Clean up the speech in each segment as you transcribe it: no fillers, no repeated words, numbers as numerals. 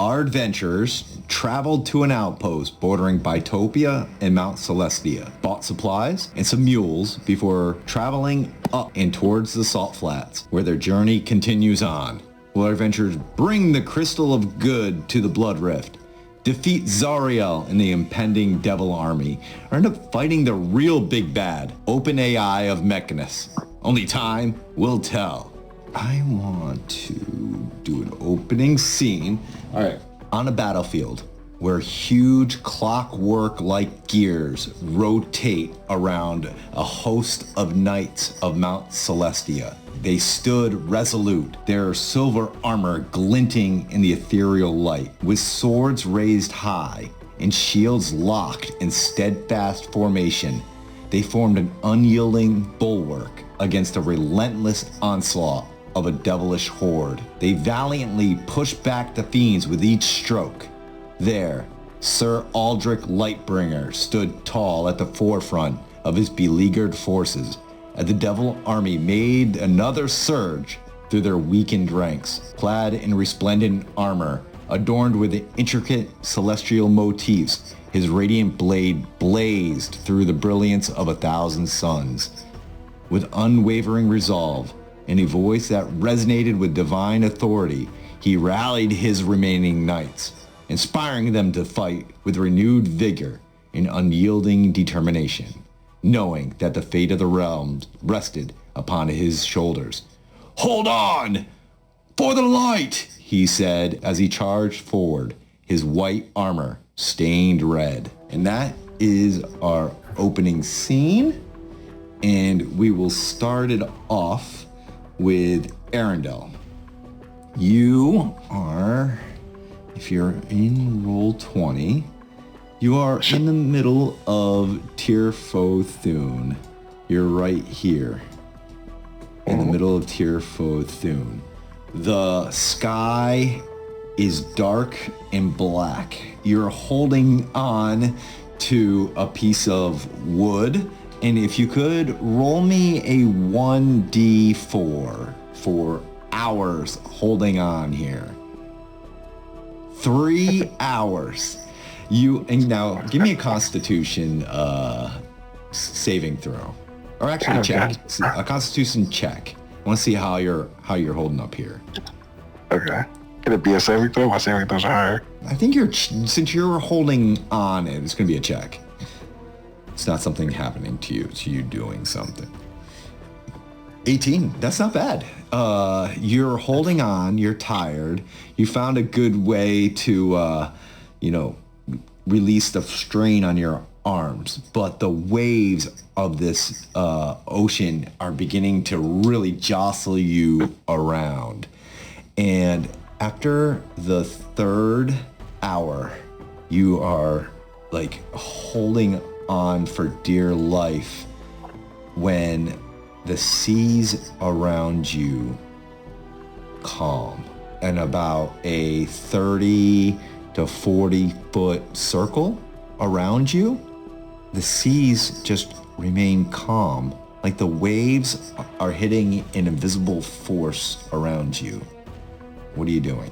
Our adventurers traveled to an outpost bordering Bitopia and Mount Celestia, bought supplies and some mules before traveling up and towards the Salt Flats, where their journey continues on. Will our adventurers bring the Crystal of Good to the Blood Rift, defeat Zariel in the impending Devil Army, or end up fighting the real big bad, OpenAI of Mechanus? Only time will tell. I want to do an opening scene, all right, on a battlefield where huge clockwork-like gears rotate around a host of knights of Mount Celestia. They stood resolute, their silver armor glinting in the ethereal light, with swords raised high and shields locked in steadfast formation. They formed an unyielding bulwark against a relentless onslaught of a devilish horde. They valiantly pushed back the fiends with each stroke. There, Sir Aldrich Lightbringer stood tall at the forefront of his beleaguered forces, as the Devil Army made another surge through their weakened ranks. Clad in resplendent armor, adorned with intricate celestial motifs, his radiant blade blazed through the brilliance of 1,000 suns. With unwavering resolve, and a voice that resonated with divine authority, he rallied his remaining knights, inspiring them to fight with renewed vigor and unyielding determination, knowing that the fate of the realms rested upon his shoulders. "Hold on! For the light!" he said as he charged forward, his white armor stained red. And that is our opening scene, and we will start it off with Arundel. You are, if you're in roll 20, you are in the middle of Tirfo Thune. You're right here, in the middle of Tirfo Thune. The sky is dark and black. You're holding on to a piece of wood. And if you could roll me a 1d4 for hours holding on here. 3 hours. And now give me a Constitution saving throw, or actually a check, a Constitution check. I want to see how you're holding up here. Okay. Can it be a saving throw? My saving throws are higher. I think since you're holding on, it's going to be a check. It's not something happening to you. It's you doing something. 18. That's not bad. You're holding on. You're tired. You found a good way to, release the strain on your arms. But the waves of this ocean are beginning to really jostle you around. And after the 3rd hour, you are like holding on for dear life when the seas around you calm, and about a 30 to 40 foot circle around you, the seas just remain calm, like the waves are hitting an invisible force around you. What are you doing?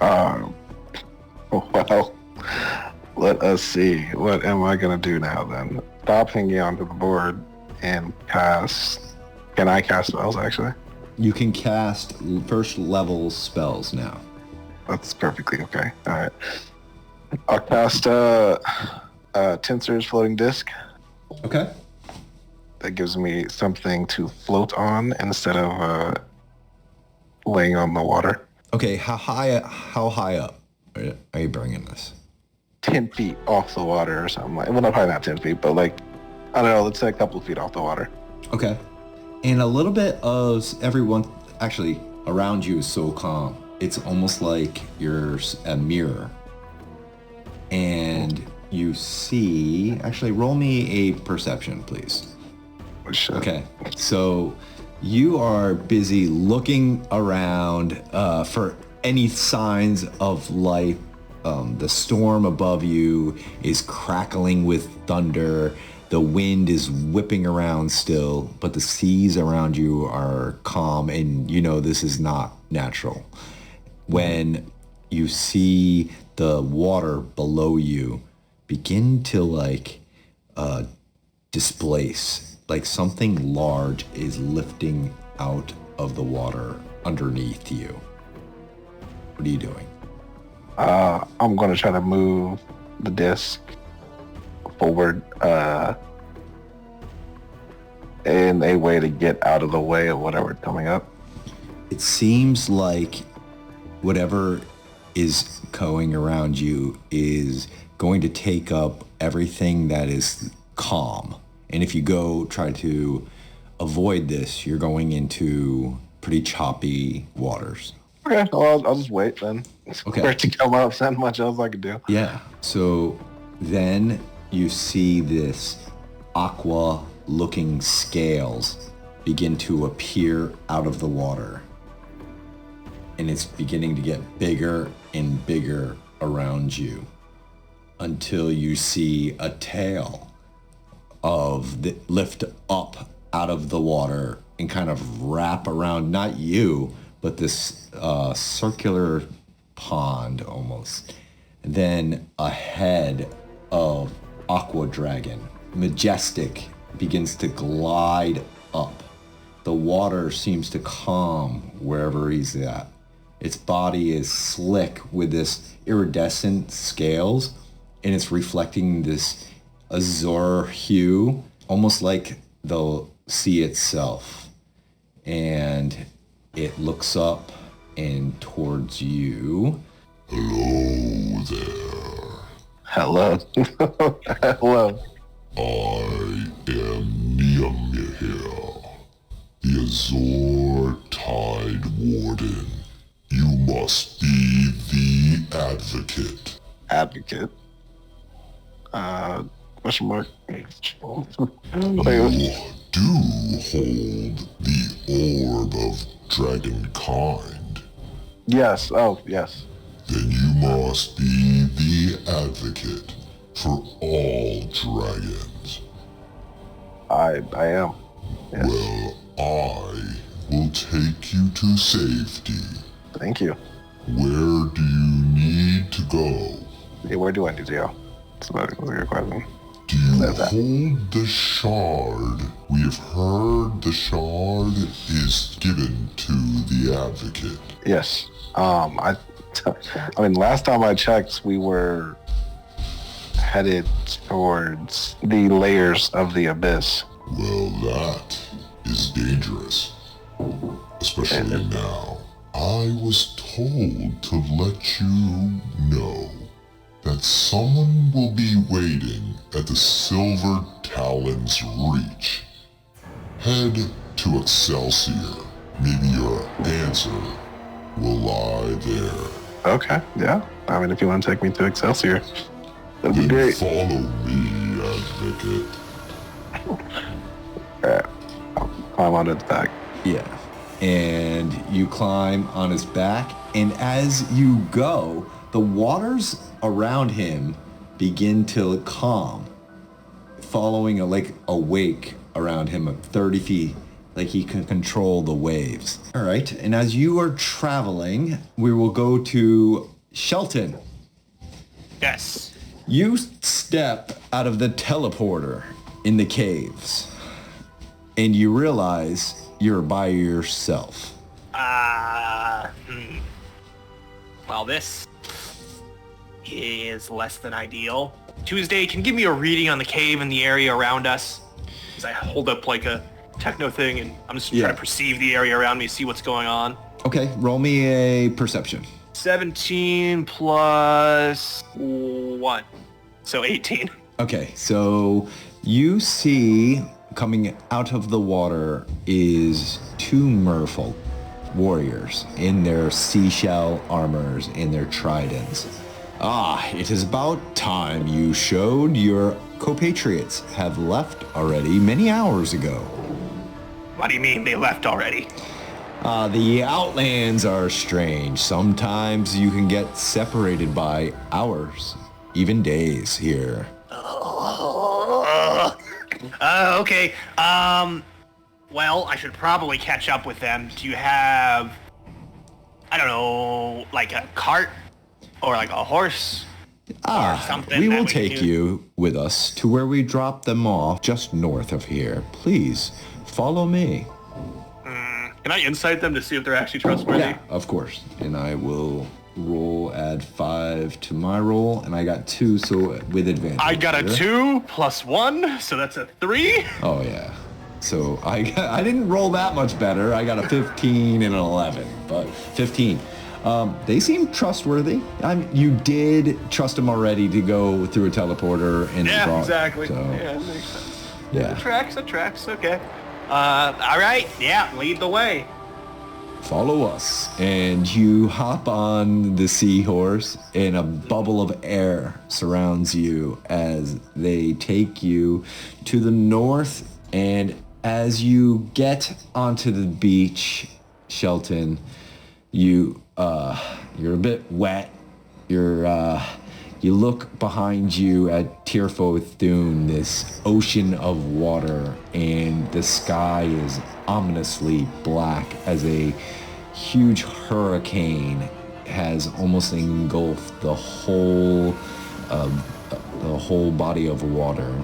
Well, let us see. What am I going to do now then? Stop hanging onto the board and cast... Can I cast spells, actually? You can cast first level spells now. That's perfectly okay. All right. I'll cast Tensor's Floating Disc. Okay. That gives me something to float on instead of laying on the water. Okay, how high up are you bringing this? 10 feet off the water or something like. Well, not probably not 10 feet, but like, I don't know, let's say a couple of feet off the water. Okay. And a little bit of everyone actually around you is so calm. It's almost like you're a mirror. And you see, actually roll me a perception, please. Oh, shit. Okay. So you are busy looking around for any signs of life. The storm above you is crackling with thunder. The wind is whipping around still, but the seas around you are calm, and you know this is not natural. When you see the water below you begin to displace, like something large is lifting out of the water underneath you. What are you doing? I'm going to try to move the disc forward in a way to get out of the way of whatever's coming up. It seems like whatever is going around you is going to take up everything that is calm. And if you go try to avoid this, you're going into pretty choppy waters. Okay, well, I'll just wait then. Okay. For it to come up, not much else I can do. Yeah. So then you see this aqua-looking scales begin to appear out of the water. And it's beginning to get bigger and bigger around you until you see a tail lift up out of the water and kind of wrap around, not you, but this circular pond almost. And then a head of aqua dragon, majestic, begins to glide up. The water seems to calm wherever he's at. Its body is slick with this iridescent scales, and it's reflecting this azure hue, almost like the sea itself. And it looks up and towards you. Hello there. Hello. Hello. I am Niamihir, the Azure Tide Warden. You must be the advocate. Advocate. Question mark. You do hold the orb of dragonkind. Yes. Oh, yes. Then you must be the advocate for all dragons. I am. Yes. Well, I will take you to safety. Thank you. Where do you need to go? Hey, where do I need to go? That's a good question. Do you hold the shard? We have heard the shard is given to the advocate. Yes. I mean, last time I checked, we were headed towards the layers of the abyss. Well, that is dangerous. Especially now. I was told to let you know that someone will be waiting at the Silver Talon's reach. Head to Excelsior. Maybe your answer will lie there. Okay, yeah. I mean, if you want to take me to Excelsior, that'd be Then great. follow me, advocate. Alright, I'll climb onto the back. Yeah. And you climb on his back, and as you go, the waters around him begin to calm, following a wake around him of 30 feet, like he can control the waves. All right, and as you are traveling, we will go to Shelton. Yes. You step out of the teleporter in the caves, and you realize you're by yourself. Well, this is less than ideal. Tuesday, can you give me a reading on the cave and the area around us? As I hold up like a techno thing, and I'm just trying to perceive the area around me, see what's going on. Okay, roll me a perception. 17 plus 1. So 18. Okay, so you see coming out of the water is two merfolk warriors in their seashell armors and their tridents. Ah, it is about time you showed your compatriots have left already many hours ago. What do you mean they left already? The Outlands are strange. Sometimes you can get separated by hours, even days here. Okay. Well, I should probably catch up with them. Do you have, I don't know, like a cart Or like a horse. Something we that will we can take use. you with us to where we dropped them off just north of here. Please, follow me. Can I insight them to see if they're actually trustworthy? Yeah, of course. And I will add 5 to my roll, and I got 2, so with advantage. I got a here. 2 plus 1, so that's a 3. Oh, yeah. So I didn't roll that much better. I got a 15 and an 11, but 15. They seem trustworthy. You did trust them already to go through a teleporter and Yeah, exactly. So, Yeah, that makes sense. yeah. That tracks, okay. All right, yeah, lead the way. Follow us, and you hop on the seahorse, and a bubble of air surrounds you as they take you to the north. And as you get onto the beach, Shelton, you're a bit wet. You look behind you at Tirfoth Dune, this ocean of water, and the sky is ominously black as a huge hurricane has almost engulfed the whole body of water.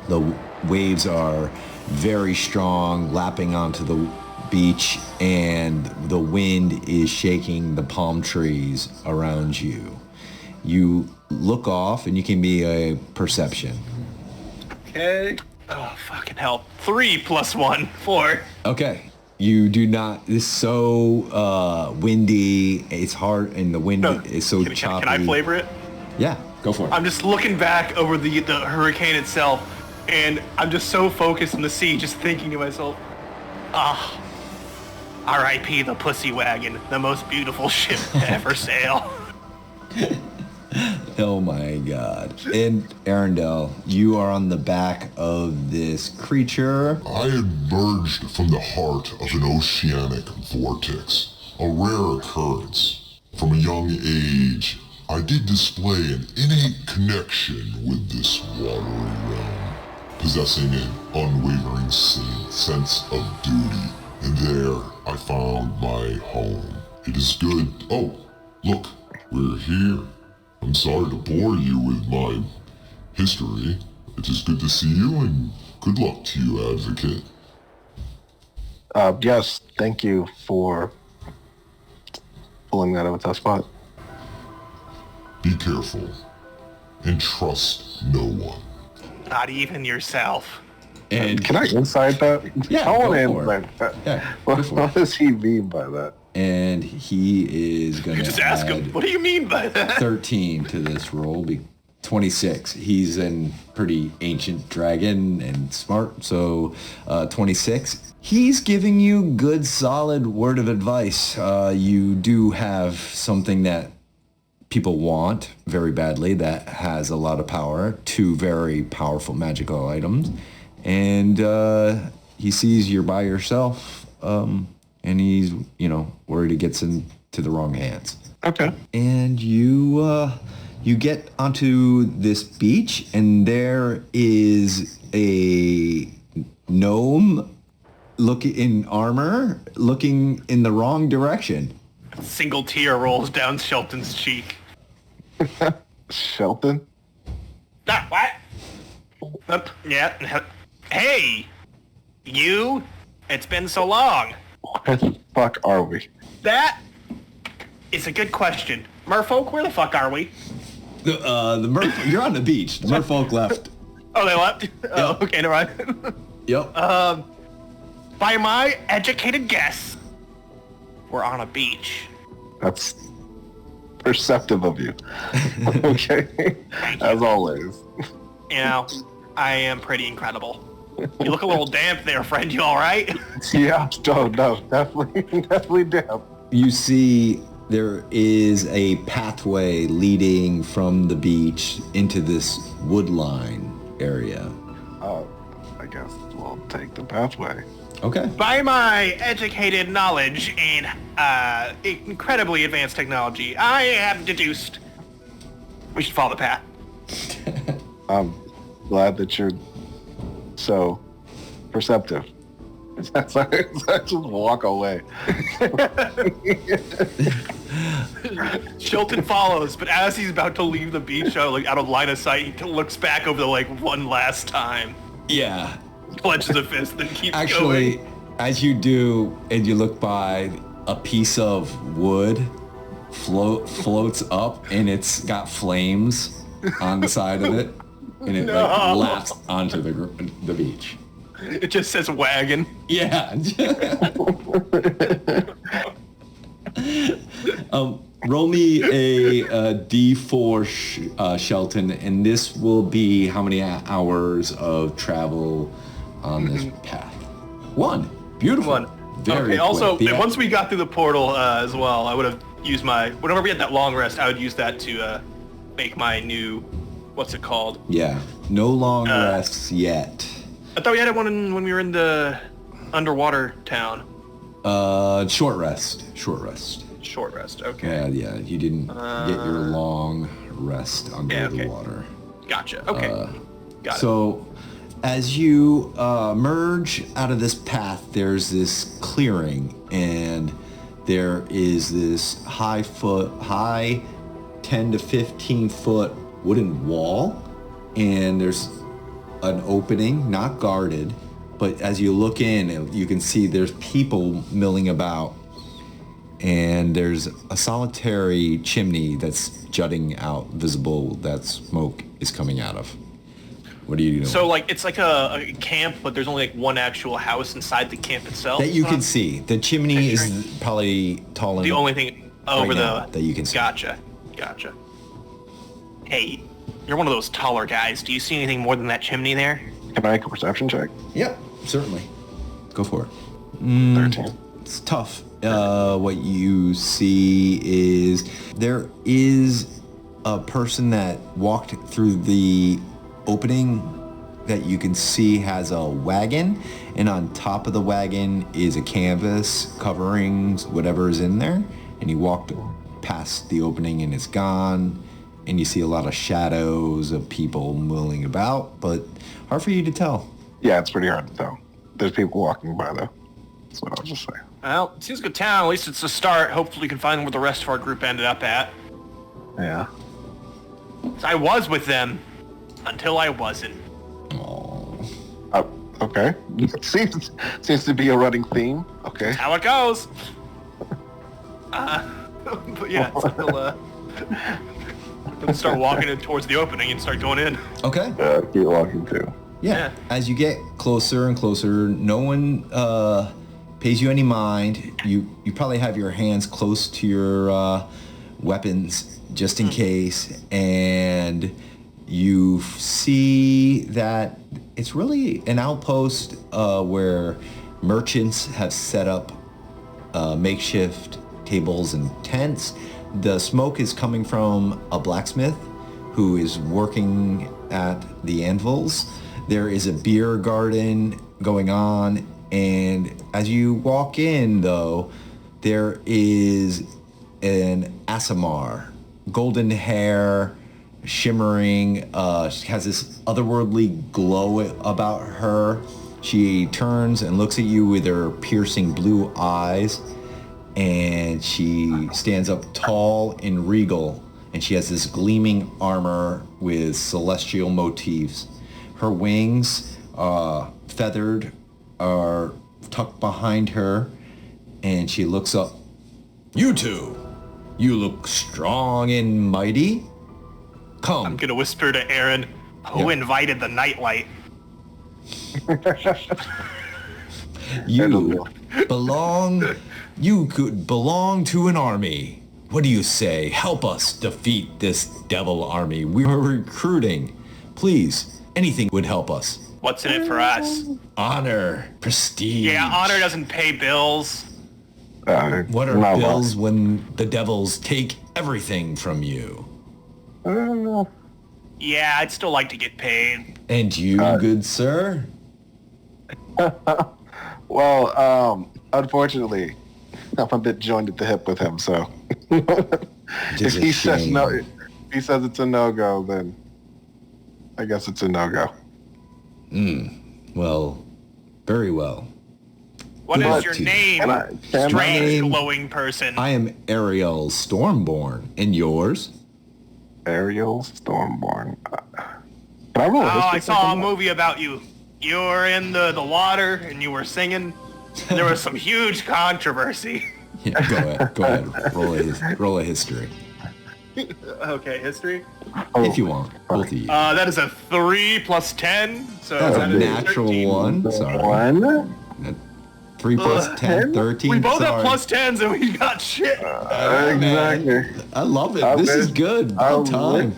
The waves are very strong, lapping onto the beach, and the wind is shaking the palm trees around you. You look off, and you can be a perception. Okay. Oh, fucking hell. 3 plus 1, 4. Okay. You do not. It's so windy. It's hard, and the wind is so choppy. Can I flavor it? Yeah, go for it. I'm just looking back over the hurricane itself, and I'm just so focused on the sea, just thinking to myself, R.I.P. the Pussy Wagon, the most beautiful ship to ever sail. Oh my god. And Arundel, you are on the back of this creature. I emerged from the heart of an oceanic vortex, a rare occurrence. From a young age, I did display an innate connection with this watery realm, possessing an unwavering sense of duty. And there, I found my home. It is good. Oh, look, we're here. I'm sorry to bore you with my history. It is good to see you, and good luck to you, Advocate. Yes, thank you for pulling that out of that spot. Be careful, and trust no one. Not even yourself. And Can I insight that? Yeah, I want to go for it. insight that. Yeah, go for What does he mean by that? and he is going to Just ask him, what do you mean by that? 13 to this roll. 26. He's a pretty ancient dragon and smart, so 26. He's giving you good, solid word of advice. You do have something that people want very badly that has a lot of power, 2 very powerful magical items, and he sees you're by yourself, and he's, worried it gets into the wrong hands. Okay. And you get onto this beach, and there is a gnome looking in armor, looking in the wrong direction. Single tear rolls down Shelton's cheek. Shelton? What? Yeah. Hey! You? It's been so long. Where the fuck are we? That is a good question. Merfolk, where the fuck are we? You're on the beach. The merfolk left. Oh, they left? Oh, okay, never mind. Yep. By my educated guess, we're on a beach. That's perceptive of you. Okay. As always. I am pretty incredible. You look a little damp there, friend. You all right? Yeah, no, definitely down. You see there is a pathway leading from the beach into this woodline area. I guess we'll take the pathway. Okay. By my educated knowledge and incredibly advanced technology, I have deduced we should follow the path. I'm glad that you're so perceptive. So just walk away. Chilton follows, but as he's about to leave the beach, out of line of sight, he looks back over the lake one last time, Yeah. clenches a fist, then keeps Actually, going. as you do, and you look by, a piece of wood floats up, and it's got flames on the side of it, and it like laps onto the beach. It just says wagon. Yeah. Roll me a D4, Shelton, and this will be how many hours of travel on this path? 1. Beautiful. 1. Very okay. Also, quick. once we got through the portal as well, I would have used whenever we had that long rest, I would use that to make my new, what's it called? Yeah. No long rests yet. I thought we had it when we were in the underwater town. Short rest. Short rest. Short rest. Okay. Yeah. You didn't get your long rest under the water. Gotcha. Okay. Got it. So, as you merge out of this path, there's this clearing, and there is this high 10 to 15 foot wooden wall, and there's an opening, not guarded, but as you look in, you can see there's people milling about, and there's a solitary chimney that's jutting out, visible, that smoke is coming out of. What are you doing? So, it's like a camp, but there's only one actual house inside the camp itself. That you can see. The chimney is probably tall enough. The only thing over that you can see. Gotcha. Hey, you're one of those taller guys. Do you see anything more than that chimney there? Can I make a perception check? Yep, certainly. Go for it. 13. It's tough. What you see is there is a person that walked through the opening that you can see has a wagon, and on top of the wagon is a canvas covering whatever is in there, and he walked past the opening and it's gone, and you see a lot of shadows of people milling about, but hard for you to tell. Yeah, it's pretty hard to tell. There's people walking by though. That's what I'll just say. Well, it seems a good town. At least it's a start. Hopefully we can find where the rest of our group ended up at. Yeah. I was with them until I wasn't. Okay. Seems to be a running theme. Okay. That's how it goes. But yeah, so we'll start walking in towards the opening and start going in. Okay. Keep walking too. Yeah. As you get closer and closer, no one pays you any mind. You probably have your hands close to your weapons just in case, and you see that it's really an outpost where merchants have set up makeshift tables and tents. The smoke is coming from a blacksmith who is working at the anvils. There is a beer garden going on, and as you walk in, though, there is an Asimar, golden hair, shimmering, she has this otherworldly glow about her. She turns and looks at you with her piercing blue eyes, and she stands up tall and regal, and she has this gleaming armor with celestial motifs. Her wings, feathered, are tucked behind her, and she looks up. You two, you look strong and mighty. Come. I'm gonna whisper to Aaron, who invited the nightlight? You could belong to an army. What do you say? Help us defeat this devil army. We are recruiting. Please, anything would help us. What's in it for us? Honor, prestige. Yeah, honor doesn't pay bills. What are bills when the devils take everything from you? I don't know. Yeah, I'd still like to get paid. And you, good sir? Well, unfortunately, I'm a bit joined at the hip with him, so if he says no, if he says it's a no-go, then I guess it's a no-go. Well, very well. What Good is luck your to you. name, Can strange name- glowing person? I am Ariel Stormborn. And yours? Ariel Stormborn. Can I roll a Oh, history I saw a check on that? movie about you. You were in the water and you were singing. And there was some huge controversy. Yeah, go ahead. Roll a history. Okay, history. Oh, If you want. Both of you. That is a 3 plus 10. So That's a that is natural 13. 1. Sorry. 1? 3 plus 10, 13. We both have Sorry. plus 10s and we got shit. Exactly. I love it. I This is wish- good. I About time.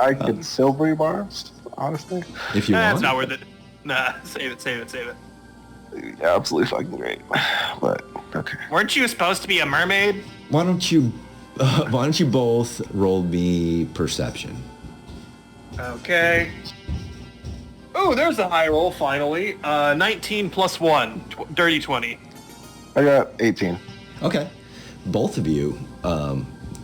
I could silvery bars, honestly. If you That's want. not worth it. Nah, save it. Yeah, absolutely fucking great. But okay. Weren't you supposed to be a mermaid? Why don't you both roll me perception? Okay. Oh, there's a high roll finally. 19 plus 1. Dirty 20. I got 18. Okay. Both of you,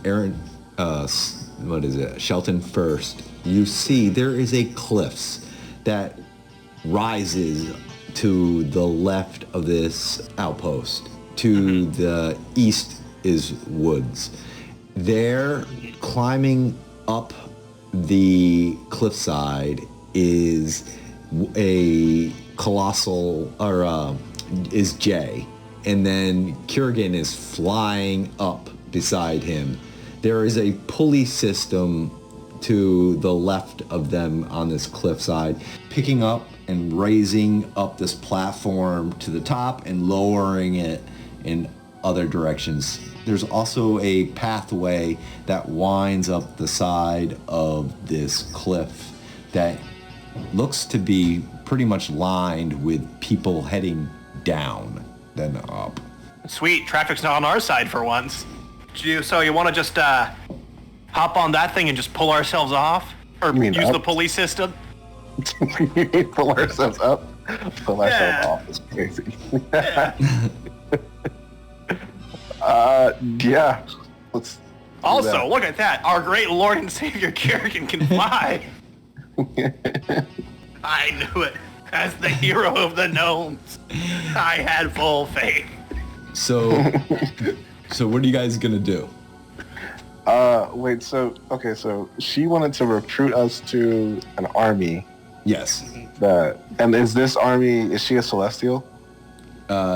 Aaron, what is it? Shelton first. You see there is a cliffs that rises to the left of this outpost. To the east is woods. There, climbing up the cliffside is a colossal, or is Jay. And then Kurgan is flying up beside him. There is a pulley system to the left of them on this cliffside, picking up and raising up this platform to the top and lowering it in other directions. There's also a pathway that winds up the side of this cliff that looks to be pretty much lined with people heading down then up. Sweet, traffic's not on our side for once. So you want to just hop on that thing and just pull ourselves off? Or You mean use up? the pulley system? Pull ourselves up, pull ourselves Yeah. off is crazy. Yeah. Yeah. Let's do Also, that. look at that. Our great Lord and Savior Kerrigan can fly. I knew it. As the hero of the gnomes, I had full faith. So what are you guys gonna do? Wait, so she wanted to recruit us to an army Yes. and is this army, is she a celestial?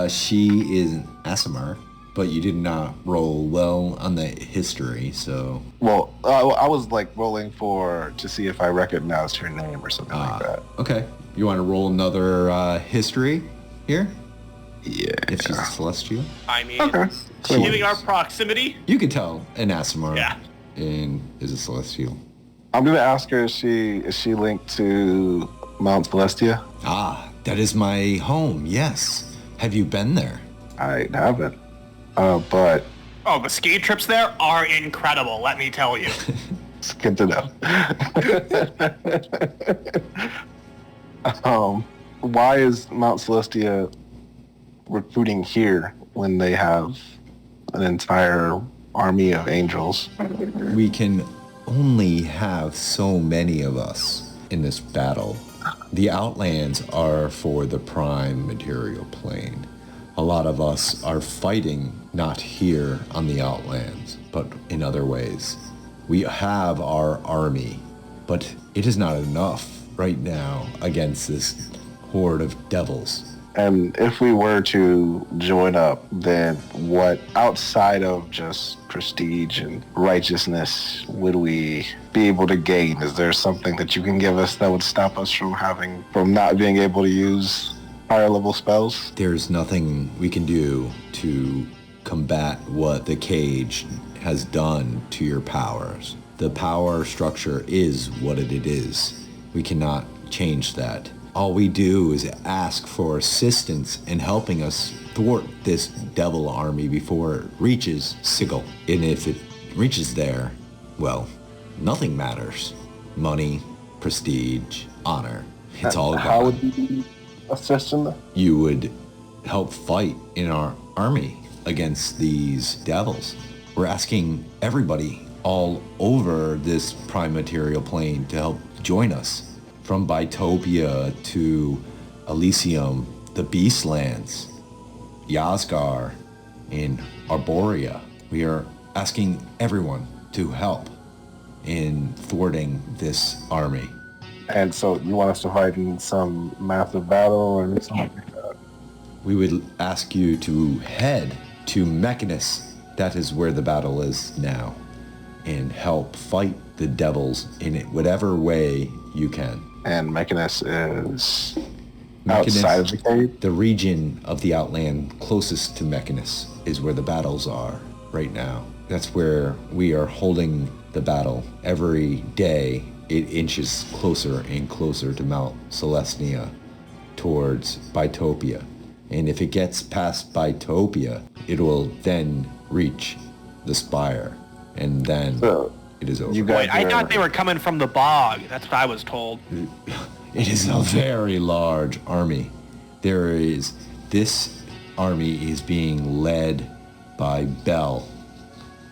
She is an Asimar, but you did not roll well on the history, so Well, I was like rolling to see if I recognized her name or something like that. okay. You want to roll another history here? Yeah. If she's a celestial, I mean, Okay. giving our proximity. you could tell an Asimar Yeah. is a celestial. I'm gonna ask her, is she linked to Mount Celestia? Ah, that is my home. Yes. Have you been there? I haven't. But Oh, the ski trips there are incredible, let me tell you. it's good to know. Why is Mount Celestia recruiting here when they have an entire army of angels? We can only have so many of us in this battle. The Outlands are for the prime material plane. A lot of us are fighting not here on the Outlands, but in other ways. We have our army, but it is not enough right now against this horde of devils. And if we were to join up, then what outside of just prestige and righteousness would we be able to gain? Is there something that you can give us that would stop us from not being able to use higher level spells? There's nothing we can do to combat what the cage has done to your powers. The power structure is what it is. We cannot change that. All we do is ask for assistance in helping us thwart this devil army before it reaches Sigil. And if it reaches there, well, nothing matters. Money, prestige, honor. It's all How gone. would you assist in that? You would help fight in our army against these devils. We're asking everybody all over this prime material plane to help join us. From Bitopia to Elysium, the Beastlands. Yazgar, in Arborea. We are asking everyone to help in thwarting this army. And so you want us to fight in some massive battle or something like that? We would ask you to head to Mechanus. That is where the battle is now. And help fight the devils in whatever way you can. And Mechanus is Mechanus, outside of the cave? the region of the Outland closest to Mechanus is where the battles are right now. That's where we are holding the battle. Every day it inches closer and closer to Mount Celestia towards Bitopia. And if it gets past Bitopia, it will then reach the spire. And then it is over. Wait, I thought they were coming from the bog. That's what I was told. It is a very large army. This army is being led by Bel.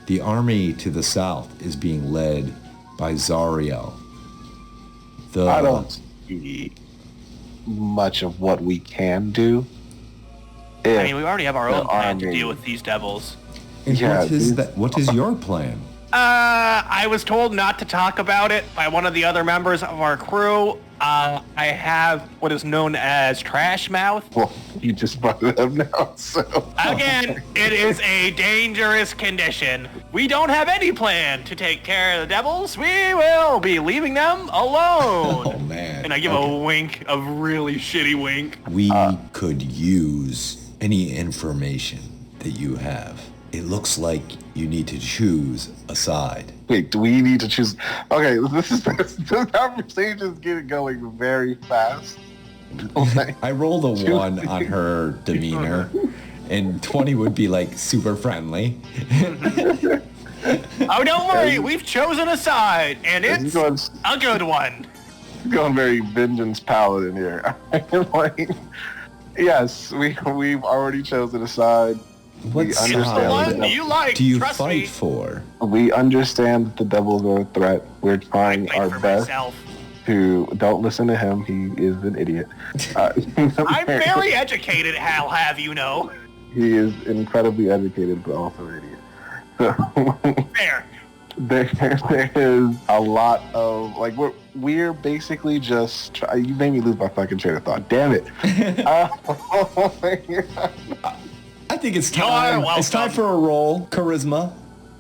The army to the south is being led by Zariel. I don't see much of what we can do. I mean, we already have our own plan to deal with these devils. Yeah, what is your plan? I was told not to talk about it by one of the other members of our crew. I have what is known as trash mouth. Well, you just brought it up now, so... Again, it is a dangerous condition. We don't have any plan to take care of the devils. We will be leaving them alone. Oh, man. And I give a wink, a really shitty wink. We could use any information that you have. It looks like you need to choose a side. Wait, do we need to choose? Okay, this conversation is getting going very fast. I rolled a 1 on her demeanor, and 20 would be like super friendly. Oh, don't worry, we've chosen a side, and it's a good one. Going very vengeance paladin here. Like, yes, we've already chosen a side. What side the one you like, do you trust fight me. for? We understand that the devils are a threat. We're trying our best to... Don't listen to him. He is an idiot. I'm very educated, I'll have you know. He is incredibly educated, but also an idiot. So, Fair. There is a lot of... Like, we're basically just... You made me lose my fucking train of thought. Damn it. I think it's time. It's time for a roll. Charisma.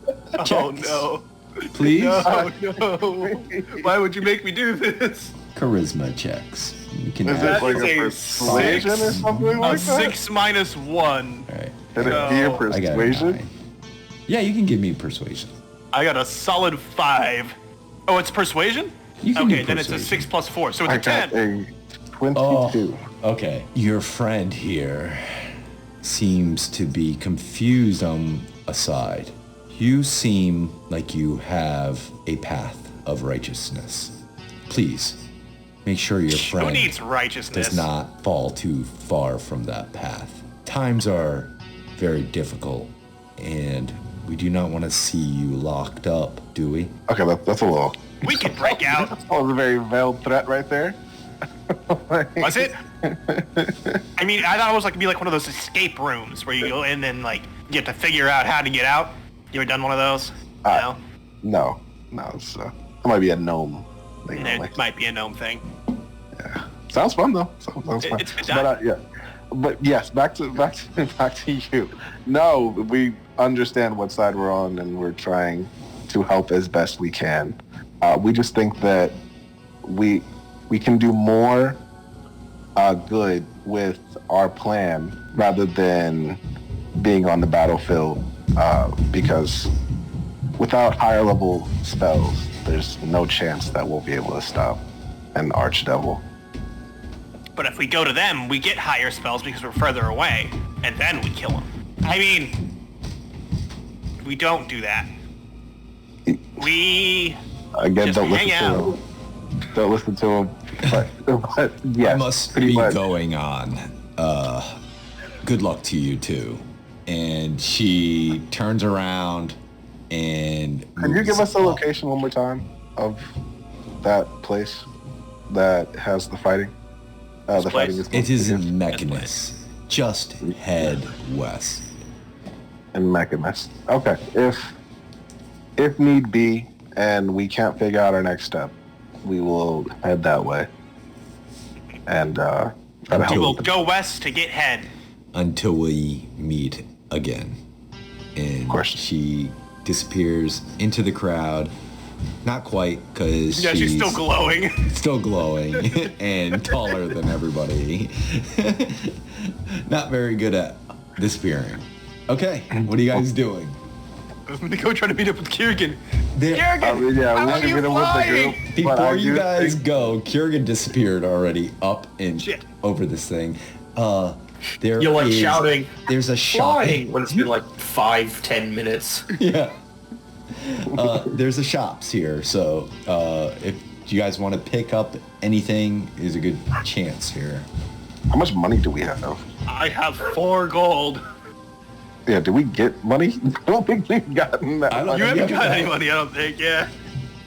Oh, Checks. no. Please? No. Why would you make me do this? Charisma checks. You can Is add it like a persuasion or something like that? 6 minus 1. All right. Can it be a I got a persuasion? 9. Yeah, you can give me persuasion. I got a solid 5. Oh, it's persuasion? You can do Okay, then it's a persuasion. 6 plus 4, so it's I a got 10. a 22. Okay. Your friend here seems to be confused on a side. You seem like you have a path of righteousness. Please, make sure your Who friend needs righteousness? does not fall too far from that path. Times are very difficult, and we do not want to see you locked up, do we? Okay, that's a little... We can break out. That was a very veiled threat right there. Was it? I mean, I thought it was like be like one of those escape rooms where you go in and like you have to figure out how to get out. You ever done one of those? No, it's, it might be a gnome thing. It might be a gnome thing. Yeah. Sounds fun though. Sounds fun. It's But yeah. But yes, back to you. No, we understand what side we're on, and we're trying to help as best we can. We just think that we can do more good with our plan rather than being on the battlefield, because without higher level spells, there's no chance that we'll be able to stop an archdevil. But if we go to them, we get higher spells because we're further away, and then we kill them. I mean, we don't do that. We Again, just don't hang listen out. to him. Don't listen to him. But yes, I must pretty be much. going on. Good luck to you too. And she turns around and Can you moves give us the off. location one more time of that place that has the fighting? The place? fighting is It is supposed to in be? Mechanus. just head west. And Mechanist. Okay, if need be, and we can't figure out our next step, we will head that way. And try to We help. will go west to get head. Until we meet again. And course. she disappears into the crowd. Not quite, because Yeah, she's still glowing. still glowing and taller than everybody. Not very good at disappearing. Okay, what are you guys doing? I'm gonna go try to meet up with Kiergan. There- Kiergan, Yeah, how we're are gonna you get him with the flying? group. but I Before you do guys think- go, Kiergan disappeared already up and Shit. over this thing. There You're like is- shouting, There's a shop. flying, when it's been like 5-10 minutes. Yeah. There's a shops here, so if you guys want to pick up anything, is a good chance here. How much money do we have? I have 4 gold. Yeah, did we get money? I don't think we've gotten that. I don't- much. You haven't Yeah. got any money, I don't think. Yeah.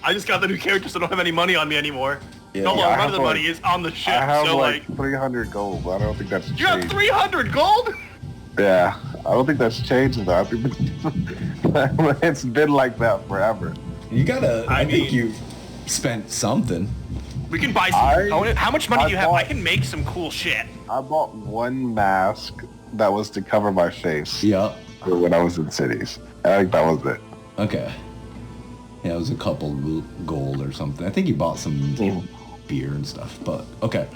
I just got the new character, so I don't have any money on me anymore. Yeah. No, Yeah, I none have of the like- money is on the ship. I have So like 300 gold. But I don't think that's you have changed. 300 gold? Yeah, I don't think that's changed though. I think it's been like that forever. You gotta. I think mean- you spent something. We can buy some I- component. How much money do you have? bought- I can make some cool shit. I bought one mask that was to cover my face Yep. for when I was in cities. I think that was it. Okay. Yeah, it was a couple gold or something. I think you bought some beer and stuff. But okay.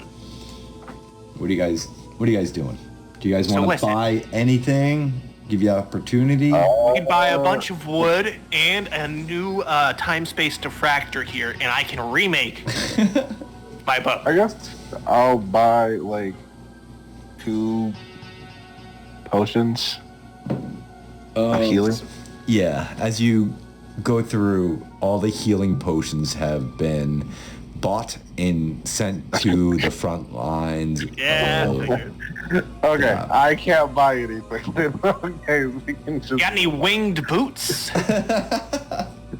What are you guys doing? Do you guys So want to listen. buy anything? Give you opportunity? We can buy a bunch of wood and a new time-space diffractor here, and I can remake my bow. I guess I'll buy like 2 potions of healing. Yeah, as you go through, all the healing potions have been bought and sent to the front lines. Yeah, of- I figured. Okay, Yeah. I can't buy anything. Okay, we can just. Got any winged boots?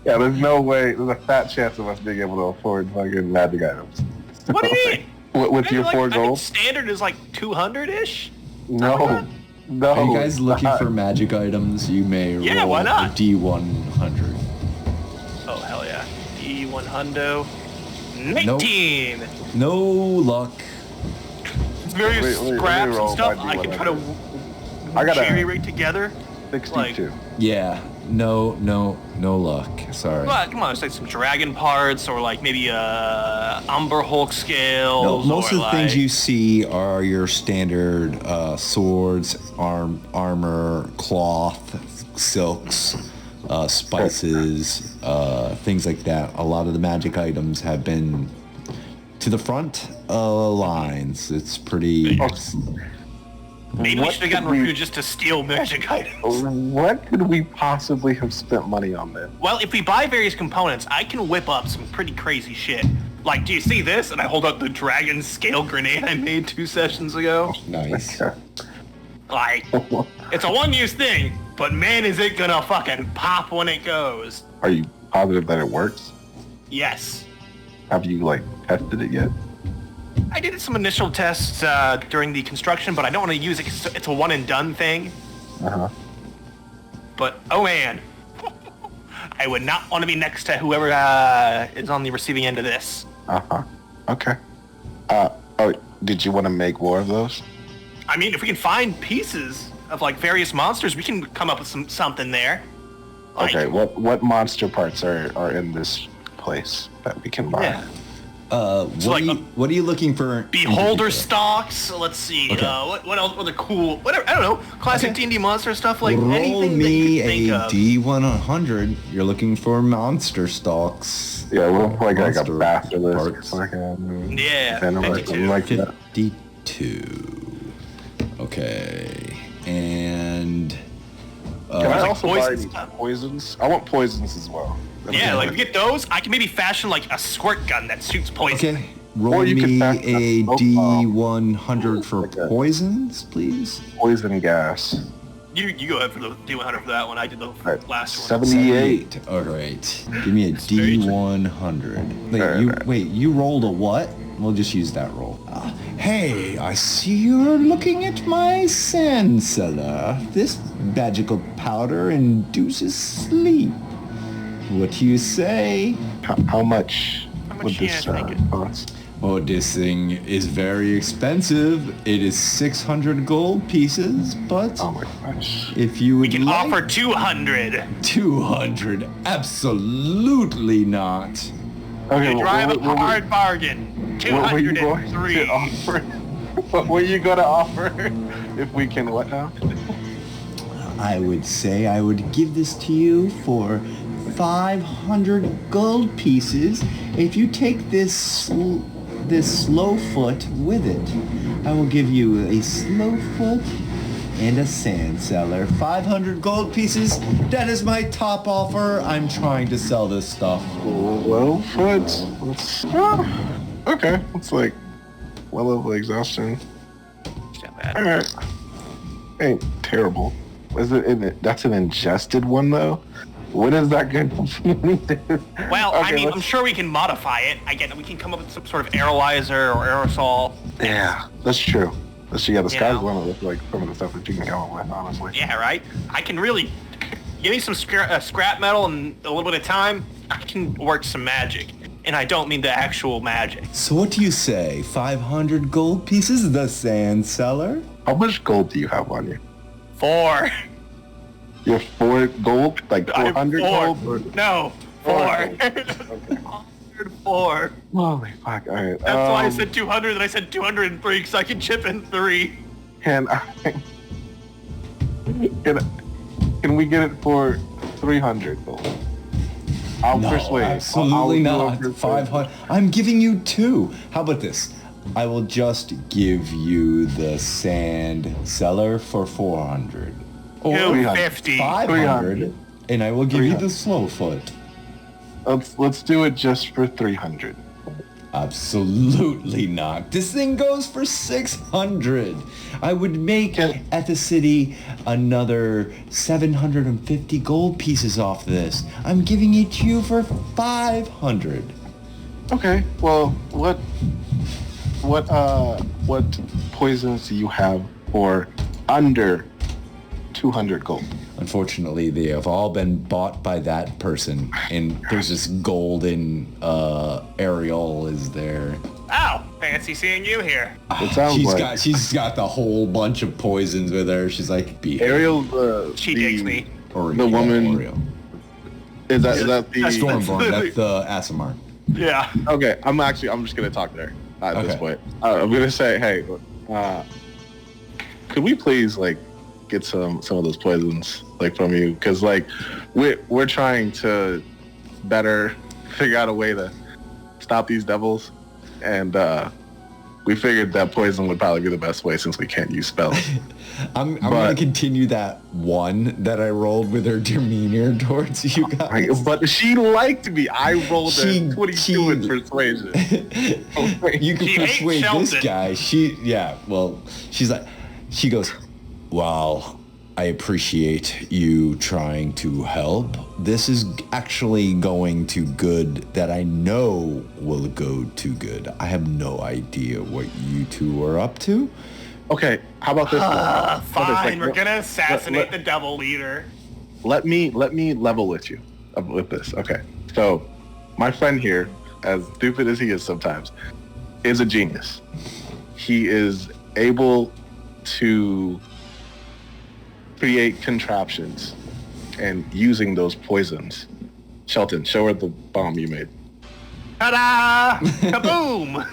Yeah, there's no way. There's a fat chance of us being able to afford fucking magic items. What do you mean? With your Like, 4 I think gold? standard is like 200-ish. No. No. Are you guys looking not. for magic items? You may Yeah, roll why not? a D100. Oh hell yeah. E100. 19. No luck. Various Wait, let me scraps and roll stuff. my I can try to I got a- cherry rig together. 62. Yeah, no luck. Sorry. Well, come on, it's like some dragon parts, or like maybe umber hulk scales. No, most or of the things like- you see are your standard swords, armor, cloth, silks, spices, things like that. A lot of the magic items have been to the front lines. It's pretty. Maybe we What should have gotten could we- recruited just to steal magic items. What could we possibly have spent money on then? Well, if we buy various components, I can whip up some pretty crazy shit. Like, do you see this? And I hold up the dragon scale grenade I made 2 sessions ago. Nice. Like, it's a one-use thing, but man, is it gonna fucking pop when it goes. Are you positive that it works? Yes. Have you like tested it yet? I did some initial tests during the construction, but I don't want to use it 'cause it's a one-and-done thing. Uh-huh. But, oh man. I would not want to be next to whoever is on the receiving end of this. Uh-huh. Okay. Oh, did you want to make more of those? I mean, if we can find pieces of, like, various monsters, we can come up with something there. Like, Okay, what monster parts are in this place that we can buy? yeah. What, like what are you looking for? in Beholder particular? stalks. Let's see. Okay. What else? What are cool? Whatever. I don't know. Classic Okay. D&D monster stuff. Like Roll anything me that you a could think of. D100. You're looking for monster stalks. Yeah, we'll like a Monster basilisk. parts. Like a, Yeah, something like that. 52. Okay. And Can I like also buy poison any stuff. poisons? I want poisons as well. Yeah, like if you get those, I can maybe fashion like a squirt gun that shoots poison. okay. Roll Or you could me fashion a a smoke D100 for Like a- poisons, please. Poison gas. You go ahead for the D100 for that one. I did the Right. last one. 78. All right. Give me a very true. D100. Alright, Wait, you rolled a what? We'll just use that roll. Hey, I see you're looking at my sand cellar. This magical powder induces sleep. What do you say? How much would do you this think it- cost? Oh, this thing is very expensive. It is 600 gold pieces, but Oh my gosh. if you would We can like offer 200. 200, absolutely not. Okay, You drive a what hard bargain. were you going 203. to offer? What were you going to offer if we can what now? I would say I would give this to you for 500 gold pieces if you take this slow foot with it. I will give you a slow foot and a sand cellar. 500 gold pieces. That is my top offer. I'm trying to sell this stuff. Well, let's okay. It's like well over exhaustion. All right. Ain't terrible. Is it? That's an ingested one though. What is that going to do? Well, I Okay, mean, let's- I'm sure we can modify it. Again, we can come up with some sort of aerolyzer or aerosol. Yeah, that's true. That's true. Yeah, the You sky's know? the limit with like some of the stuff that you can come up with, honestly. Yeah, right? I can really... Give me some scrap metal and a little bit of time, I can work some magic. And I don't mean the actual magic. So what do you say? 500 gold pieces? The sand cellar? How much gold do you have on you? 4. You have 4 gold, like I have 400 4. gold. Or... No, 4. 4. Holy fuck! All right. That's why I said 200 and I said 203 because I can chip in 3. Can we get it for 300 gold? I'll No, persuade. absolutely I'll not. do a 500. I'm giving you 2. How about this? I will just give you the sand cellar for 400. Or 250. 500, and I will give you the 300. slow foot. Let's do it just for 300. Absolutely not. This thing goes for 600. I would make at the city another 750 gold pieces off this. I'm giving it to you for 500. Okay. Well, what poisons do you have for under 200 gold? Unfortunately, they have all been bought by that person, and there's this golden Ariel is there. Oh, fancy seeing you here. It sounds She's got the whole bunch of poisons with her. She's like, be Ariel's She digs me. or the woman- Ariel. Is that the Stormborn. That's the Asimar. Yeah. Okay, I'm just gonna talk to her at this Okay. point. I'm gonna say, hey, could we please like get some of those poisons like from you? Because like we're trying to better figure out a way to stop these devils, and we figured that poison would probably be the best way since we can't use spells. I'm gonna continue that one that I rolled with her demeanor towards you guys. But she liked me. I rolled She- a 22 in persuasion. You can She hates persuade this Sheldon. guy. She goes, well, I appreciate you trying to help. This is actually going to good that I know will go to good. I have no idea what you two are up to. Okay, how about this? Fine, we're gonna assassinate the devil leader. Let me level with you with this. Okay, so my friend here, as stupid as he is sometimes, is a genius. He is able to create contraptions and using those poisons. Shelton, show her the bomb you made. Ta-da! Kaboom!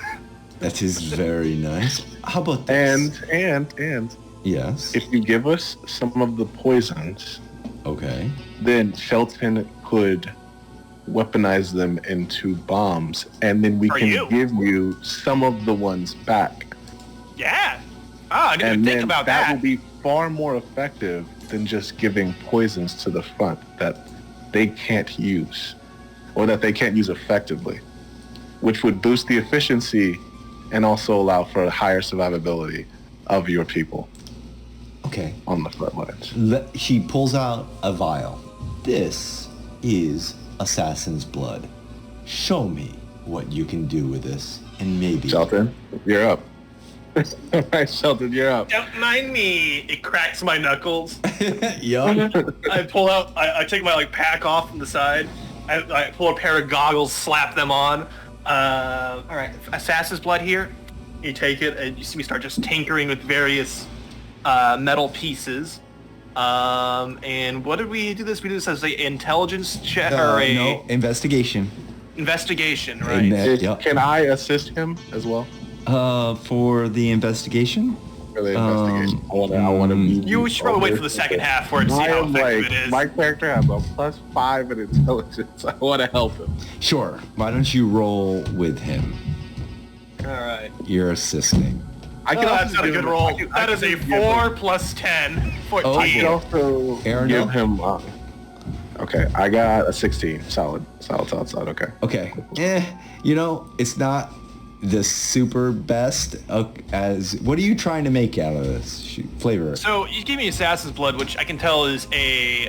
That is very nice. How about this? And Yes. if you give us some of the poisons, Okay. then Shelton could weaponize them into bombs, and then we For can you. give you some of the ones back. Yeah. Oh, I didn't And think then about that that. will be far more effective than just giving poisons to the front that they can't use, or that they can't use effectively, which would boost the efficiency and also allow for a higher survivability of your people Okay. on the front lines. She pulls out a vial. This is assassin's blood. Show me what you can do with this, and maybe Shelton, you're up. All right, Shelton, you're up. Don't mind me. It cracks my knuckles. Yup. I pull out. I take my pack off from the side. I pull a pair of goggles, slap them on. All right, Assassin's Blood here. You take it, and you see me start just tinkering with various metal pieces. And what did we do this? We do this as an intelligence check or a No, investigation. investigation, right? Yup. Can I assist him as well? For the investigation? For the investigation. I want to be. You should probably wait for the second half for it to see how effective it is. My character has a +5 in intelligence. I want to help him. Sure. Why don't you roll with him? All right. You're assisting. I can That's not a good roll. That is a 4 plus 10, 14. I can also Aaron, give him. Okay, I got a 16. Solid. Okay. Okay. It's not the super best as... What are you trying to make out of this flavor? So you gave me Assassin's Blood, which I can tell is a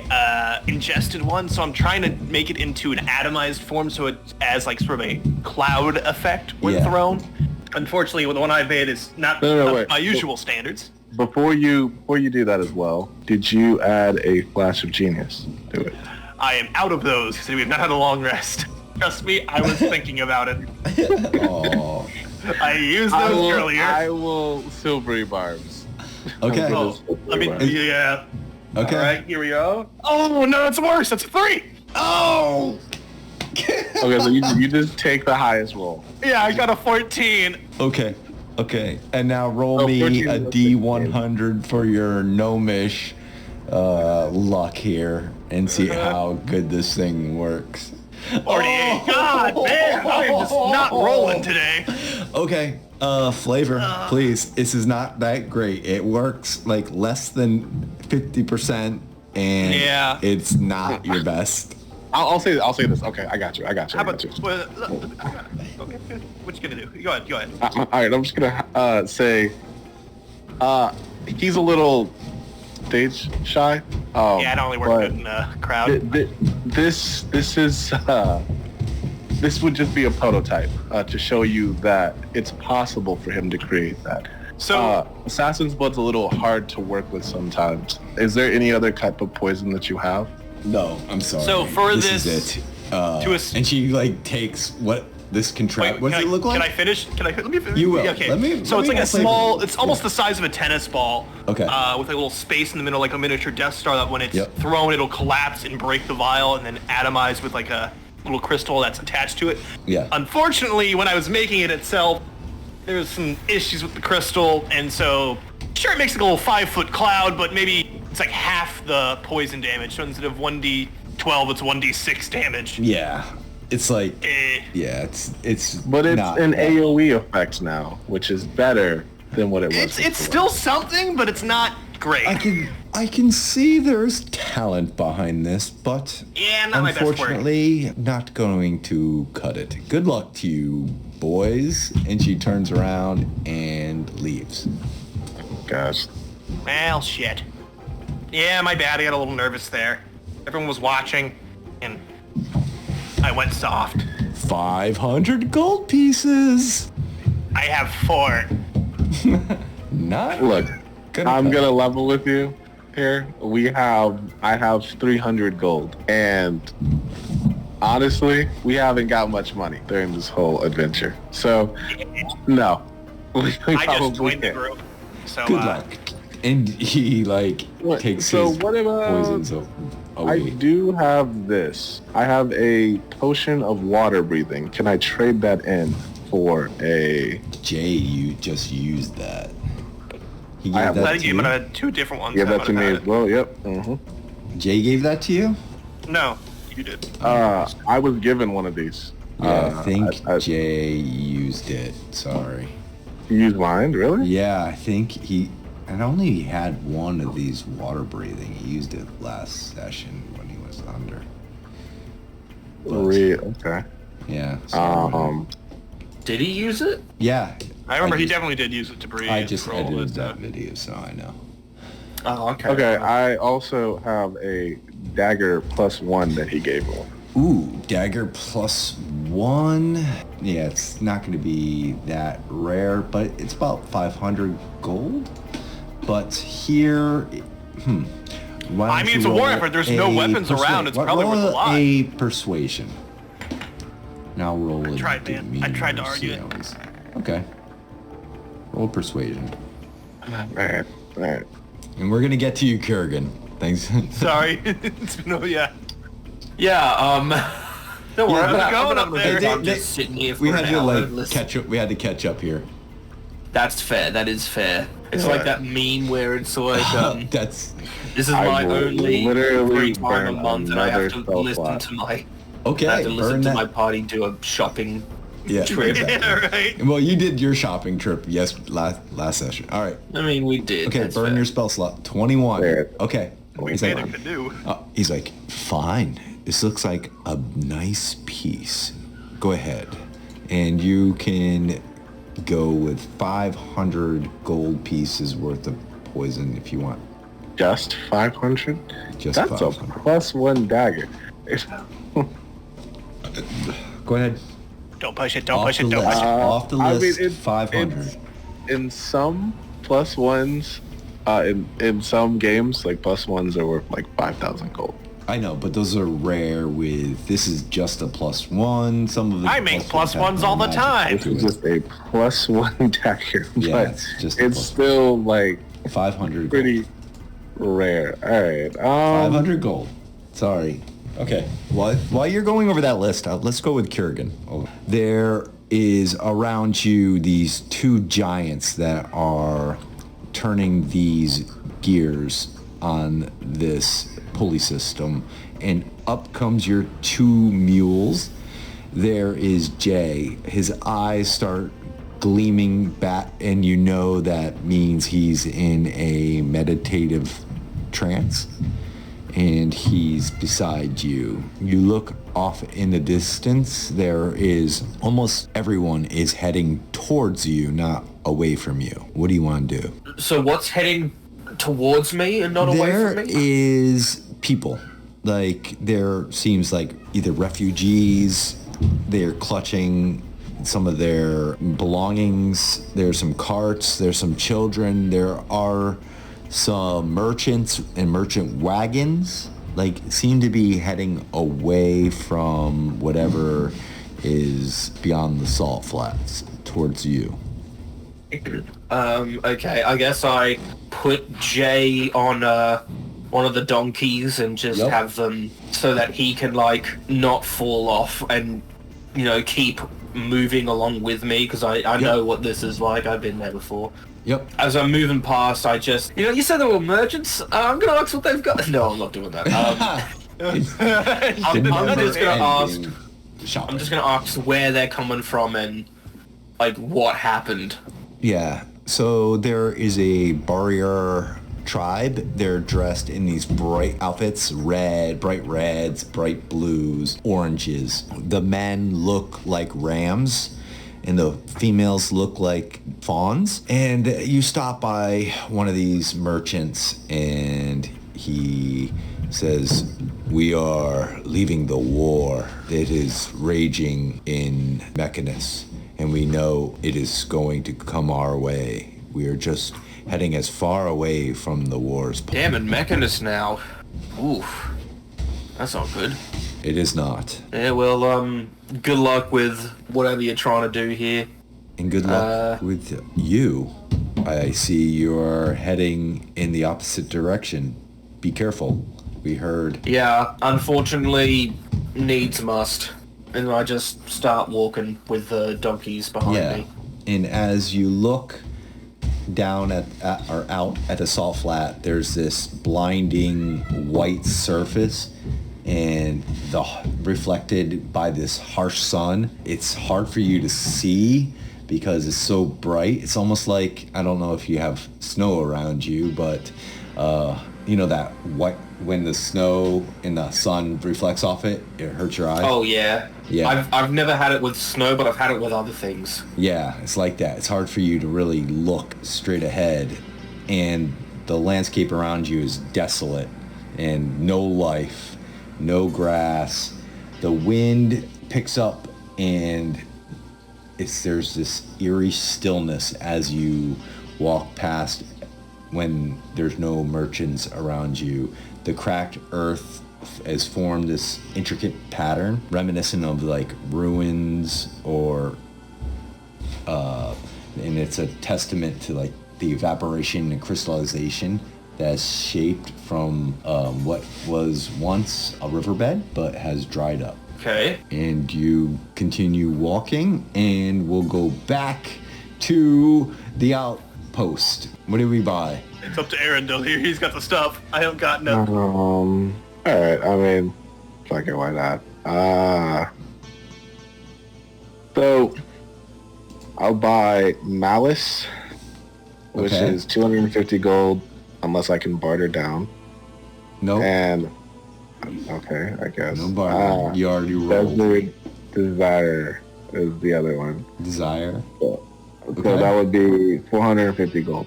ingested one. So I'm trying to make it into an atomized form, so it has sort of a cloud effect when thrown. Unfortunately, the one I made is not wait. my usual standards. Before you do that as well, did you add a flash of genius to it? I am out of those because we have not had a long rest. Trust me, I was thinking about it. Oh. I used those earlier. I will silvery barbs. Okay. Yeah. Okay. All right, here we go. Oh no, it's worse. That's a 3. Oh! Okay, so you just take the highest roll. Yeah, I got a 14. Okay. And now roll Oh, me 14 a was D100 for your gnomish luck here and see how good this thing works. 48. God, man, I am just not rolling today. Okay. Flavor, please. This is not that great. It works less than 50%, and it's not your best. I'll say this. Okay, I got you. How about well, okay, what you gonna do? Go ahead. All right, I'm just gonna say, he's a little stage shy. Yeah, I don't really work good in a crowd. This would just be a prototype to show you that it's possible for him to create that. So Assassin's Blood's a little hard to work with sometimes. Is there any other type of poison that you have? No, I'm sorry. So for this is it. And she takes what this contract. What does it look like? Can I finish? Let me finish. You will. Okay. It's like a small. It's almost the size of a tennis ball. Okay. With a little space in the middle, like a miniature Death Star. That when it's thrown, it'll collapse and break the vial, and then atomize with a little crystal that's attached to it. Yeah. Unfortunately, when I was making it itself, there's some issues with the crystal, and so sure it makes a little 5-foot cloud, but maybe it's half the poison damage. So instead of 1d12, it's 1d6 damage. Yeah. It's yeah, it's but it's not an bad. AoE effect now, which is better than what it was. It's still something, but it's not great. I can see there's talent behind this, but not my best work. unfortunately not going to cut it. Good luck to you, boys. And she turns around and leaves. Gosh. Well, shit. Yeah, my bad. I got a little nervous there. Everyone was watching, and I went soft. 500 gold pieces. I have 4. Not Look, I'm cut. gonna level with you here. I have 300 gold, and honestly, we haven't got much money during this whole adventure. So, no. We I just probably joined the can't. group. So, Good luck. And he takes So his what about- poisons I away. do have this. I have a potion of water breathing. Can I trade that in for a... Jay, you just used that. He I gave have that I to think you you? might have had 2 different ones. Give I that to might me have as had well. Yep. Mm-hmm. Jay gave that to you? it. No, you did. I was given one of these. Yeah, I think I Jay used it. Sorry. used mine, really? Yeah, I think he... And only had one of these water breathing. He used it last session when he was under. Okay. Yeah. sorry. Did he use it? Yeah. I remember he just- definitely did use it to breathe. I just for all edited of that video, so I know. Oh, okay. Okay, I also have a dagger +1 that he gave me. Ooh, dagger +1. one, yeah, it's not going to be that rare, but it's about 500 gold. But here, why I don't mean, you it's a war roll effort. There's no weapons around. It's probably roll worth a lot. a persuasion. Now roll it. I tried, man. I tried to argue it. Okay. Roll persuasion. Alright. And we're going to get to you, Kurgan. Thanks. Sorry. It's been, yeah. Yeah, don't worry, Yeah, I'm going gonna up there. I'm just sitting here for We an had to hour like and listen. catch up. We had to catch up here. That's fair, that is fair. It's like that meme where it's like, That's this is I my will only literally free time a burn month and I have to another listen spell to my okay. I have to listen burn to that. my party do a shopping Yeah. trip. Yeah, right. Well, you did your shopping trip last session. All right. I mean, we did. Okay, that's burn fair. your spell slot. 21. There. Okay. We He's made like, a canoe. he's like, fine. This looks like a nice piece. Go ahead. And you can go with 500 gold pieces worth of poison if you want. Just 500? Just That's 500. a +1 dagger. Go ahead. Don't push it. Don't Off push the it. Don't list. push it. Off the I mean, list, it's- 500. In some +1s, in some games, like +1s are worth like 5,000 gold. I know, but those are rare with, this is just a +1. Some of the I make +1s have +1s no all the magic time. This to is it. just a +1 dagger, Yeah, but it's just a it's +1. still like 500 gold. pretty rare. All right. 500 gold. Sorry. Okay. While you're going over that list, let's go with Kurgan. Oh. There is around you these two giants that are turning these gears on this pulley system, and up comes your two mules. There is Jay. His eyes start gleaming back, and you know that means he's in a meditative trance, and he's beside you. You look off in the distance. There is almost everyone is heading towards you, not away from you. What do you want to do? So what's heading towards me and not away There from me? is people. Like, there seems like either refugees, they're clutching some of their belongings. There's some carts, there's some children, there are some merchants and merchant wagons, like, seem to be heading away from whatever is beyond the salt flats towards you. Okay, I guess I put Jay on one of the donkeys and just Yep. have them so that he can like not fall off and keep moving along with me because I know what this is like. I've been there before. Yep. As I'm moving past, I just you said there were merchants. I'm gonna ask what they've got. No, I'm not doing that. I'm just gonna ask. I'm just gonna ask where they're coming from and like what happened. Yeah, so there is a barrier tribe. They're dressed in these bright outfits, bright reds, bright blues, oranges. The men look like rams and the females look like fawns. And you stop by one of these merchants and he says, "We are leaving the war. It is raging in Mechanus, and we know it is going to come our way. We are just heading as far away from the war's point." Damn, and Mechanus now. Oof. That's not good. It is not. Yeah, well, good luck with whatever you're trying to do here. And good luck with you. I see you're heading in the opposite direction. Be careful. We heard. Yeah, unfortunately, needs must. And I just start walking with the donkeys behind me. And as you look down or out at the salt flat, there's this blinding white surface, and reflected by this harsh sun, it's hard for you to see because it's so bright. It's almost like, I don't know if you have snow around you, but that white, when the snow and the sun reflects off it, it hurts your eyes. Oh, yeah. Yeah. I've never had it with snow, but I've had it with other things. Yeah, it's like that. It's hard for you to really look straight ahead, and the landscape around you is desolate and no life, no grass. The wind picks up and there's this eerie stillness as you walk past when there's no merchants around you. The cracked earth has formed this intricate pattern reminiscent of like ruins or and it's a testament to like the evaporation and crystallization that's shaped from what was once a riverbed but has dried up. Okay. And you continue walking, and we'll go back to the outpost. What did we buy? It's up to Arundel here. He's got the stuff. I haven't got nothing. All right. I mean, fuck it. Why not? So I'll buy Malice, which Okay. is 250 gold, unless I can barter down. Nope. And okay, I guess. No barter. You already rolled. Desert Desire is the other one. Desire. So Okay. that would be 450 gold.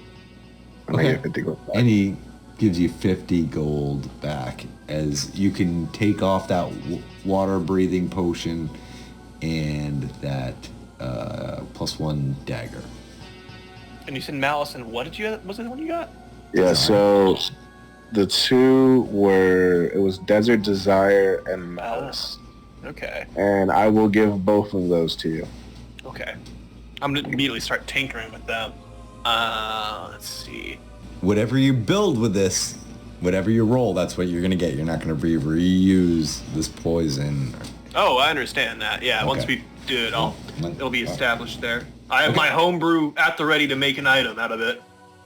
And I Okay. get 50 gold back. And he gives you 50 gold back as you can take off that water-breathing potion and that +1 dagger. And you said Malice, and what did you? Was it the one you got? Yeah, so the two were, it was Desert Desire and Malice. Okay. And I will give both of those to you. Okay. I'm gonna immediately start tinkering with them. Let's see. Whatever you build with this, whatever you roll, that's what you're going to get. You're not going to reuse this poison. Oh, I understand that. Yeah, Okay. once we do it, it'll be Oh. established there. I have my homebrew at the ready to make an item out of it.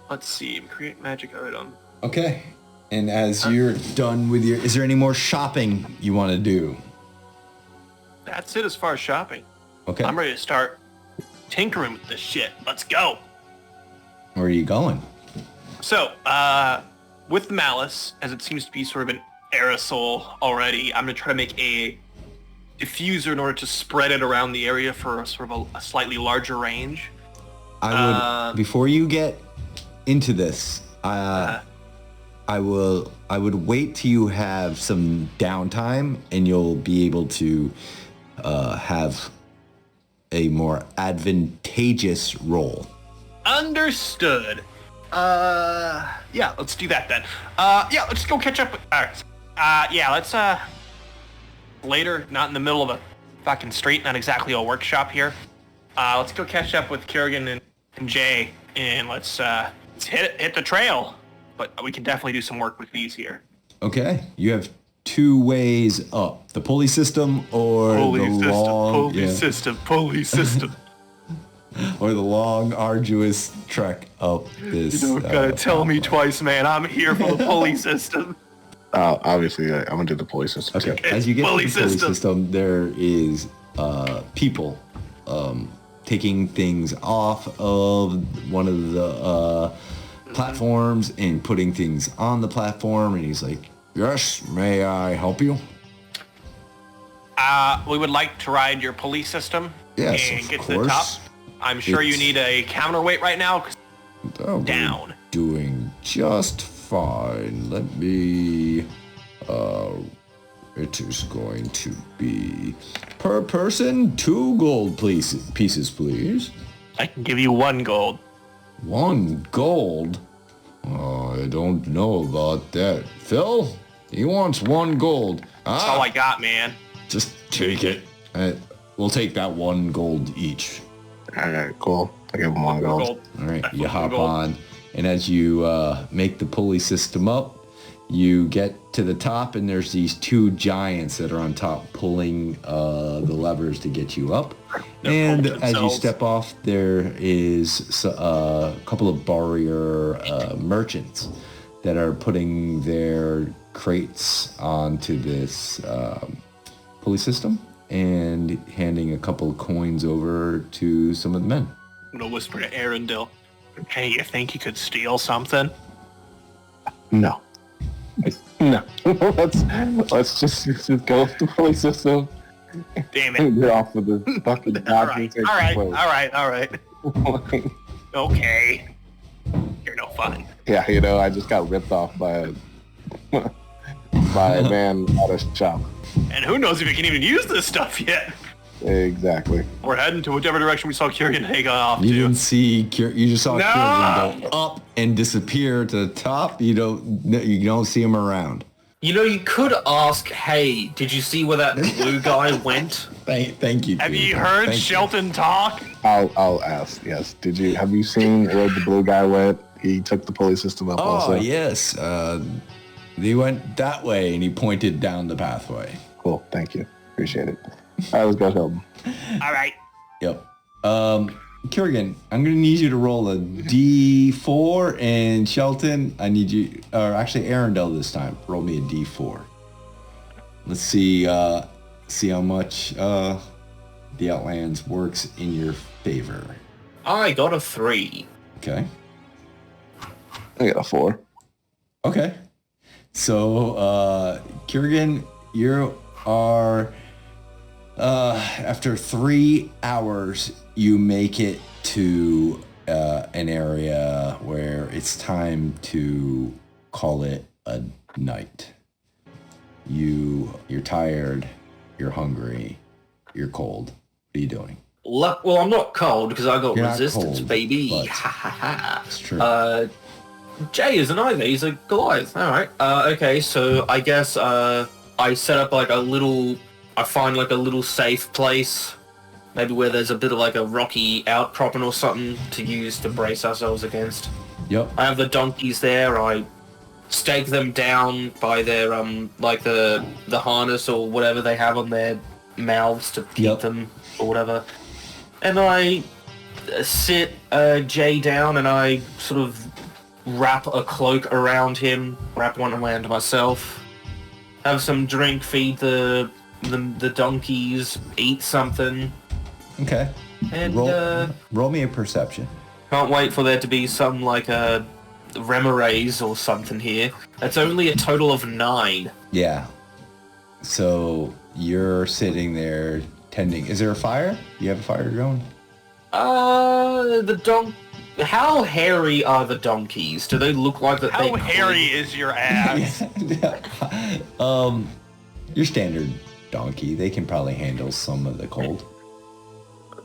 Let's see. Create magic item. Okay. And as you're done with is there any more shopping you want to do? That's it as far as shopping. Okay. I'm ready to start tinkering with this shit. Let's go. Where are you going? So, with the Malice, as it seems to be sort of an aerosol already, I'm going to try to make a diffuser in order to spread it around the area for a sort of a slightly larger range. I would, before you get into this, I would wait till you have some downtime and you'll be able to have a more advantageous role. Understood. Yeah, let's do that then. Yeah, let's go catch up with... Alright. Yeah, let's, later, not in the middle of a fucking street, not exactly a workshop here. Let's go catch up with Kerrigan and Jay, and let's hit the trail. But we can definitely do some work with these here. Okay. You have two ways up. The pulley system or Pulley system. or the long, arduous trek up this. You don't gotta tell me twice, man. I'm here for the pulley system. Obviously, I'm gonna do the pulley system. Okay. too. As you get to Pulley the pulley system. system, there is people taking things off of one of the platforms and putting things on the platform, and he's like, "Yes, may I help you?" We would like to ride your pulley system Yes, and of get to the top. course. I'm sure you It's- need a counterweight right now. 'Cause Oh, we're down. doing just fine. Let me. It is going to be per person 2 gold pieces, please. I can give you 1 gold. 1 gold? Oh, I don't know about that. Phil, he wants 1 gold. That's all I got, man. Just take it. We'll take that 1 gold each. All right, cool. I give him 1 gold. All right, That's you 1 hop gold. on, and as you make the pulley system up, you get to the top, and there's these 2 giants that are on top pulling the levers to get you up. They're And pulling as you themselves. step off, there is a couple of barrier merchants that are putting their crates onto this pulley system and handing a couple of coins over to some of the men. I'm gonna whisper to Arundel. Hey, you think you could steal something? No. No. let's just go with the pulley system Damn it. and get off of this fucking All right, godforsaken all right. place. Okay. You're no fun. Yeah, I just got ripped off by a man at a shop. And who knows if you can even use this stuff yet? Exactly. We're heading to whichever direction we saw Kyrian take off. You didn't see. You just saw No! Kyrian go up and disappear to the top. You don't see him around. You know, you could ask, hey, did you see where that blue guy went? Thank you. Have dude. you heard Thank you. Shelton talk? I'll ask. Yes. Have you seen where the blue guy went? He took the pulley system up. Oh also. yes. They went that way, and he pointed down the pathway. Cool. Thank you. Appreciate it. All right, let's go, Sheldon. All right. Yep. Kerrigan, I'm gonna need you to roll a D4, and Shelton, I need you, or actually Arundel this time, roll me a D4. Let's see how much the Outlands works in your favor. I got a 3. Okay. I got a 4. Okay. So, Kerrigan, you are, after 3 hours, you make it to an area where it's time to call it a night. You're tired, you're hungry, you're cold. What are you doing? Well, I'm not cold because I got You're not resistance, cold, baby. but- Ha ha ha. It's true. Jay is an Ivy. He's a Goliath. All right. Okay. So I guess I set up like a little. I find like a little safe place, maybe where there's a bit of like a rocky outcropping or something to use to brace ourselves against. Yep. I have the donkeys there. I stake them down by their like the harness or whatever they have on their mouths to keep Yep. them or whatever. And I sit Jay down and I sort of wrap a cloak around him, wrap one around myself, have some drink, feed the donkeys, eat something, Okay. and Roll me a perception. can't wait for there to be some like a remorays or something here. That's only a total of 9. Yeah. So you're sitting there tending. Is there a fire? You have a fire going? How hairy are the donkeys? Do they look like that? How hairy is your ass? Your standard donkey. They can probably handle some of the cold.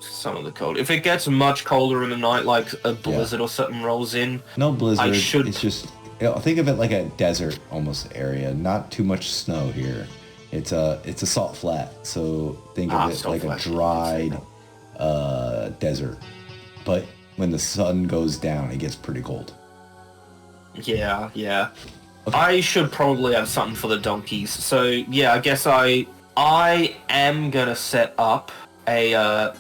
Some of the cold. If it gets much colder in the night, like a blizzard or something rolls in, No blizzard. I should- It's just, think of it like a desert almost area. Not too much snow here. It's a salt flat. So think of it salt like flat. a dried desert. But when the sun goes down, it gets pretty cold. yeah. Okay. I should probably have something for the donkeys. So yeah, I guess I am gonna set up a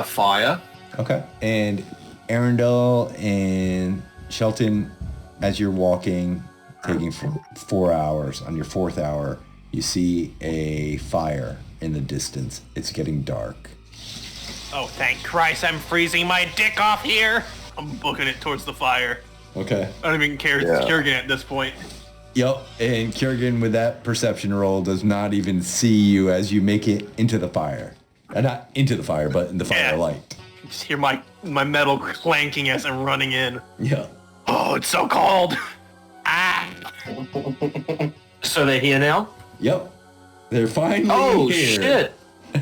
fire. Okay. And Arundel and Shelton, as you're walking, taking 4 hours, on your 4th hour, you see a fire in the distance. It's getting dark. Oh, thank Christ, I'm freezing my dick off here. I'm booking it towards the fire. Okay. I don't even care. It's Yeah. Kerrigan at this point. Yep. And Kerrigan, with that perception roll, does not even see you as you make it into the fire. Not into the fire, but in the firelight. Just hear my metal clanking as I'm running in. Yeah. Oh, it's so cold. Ah. So they're here now. Yep. They're finally Oh here. shit!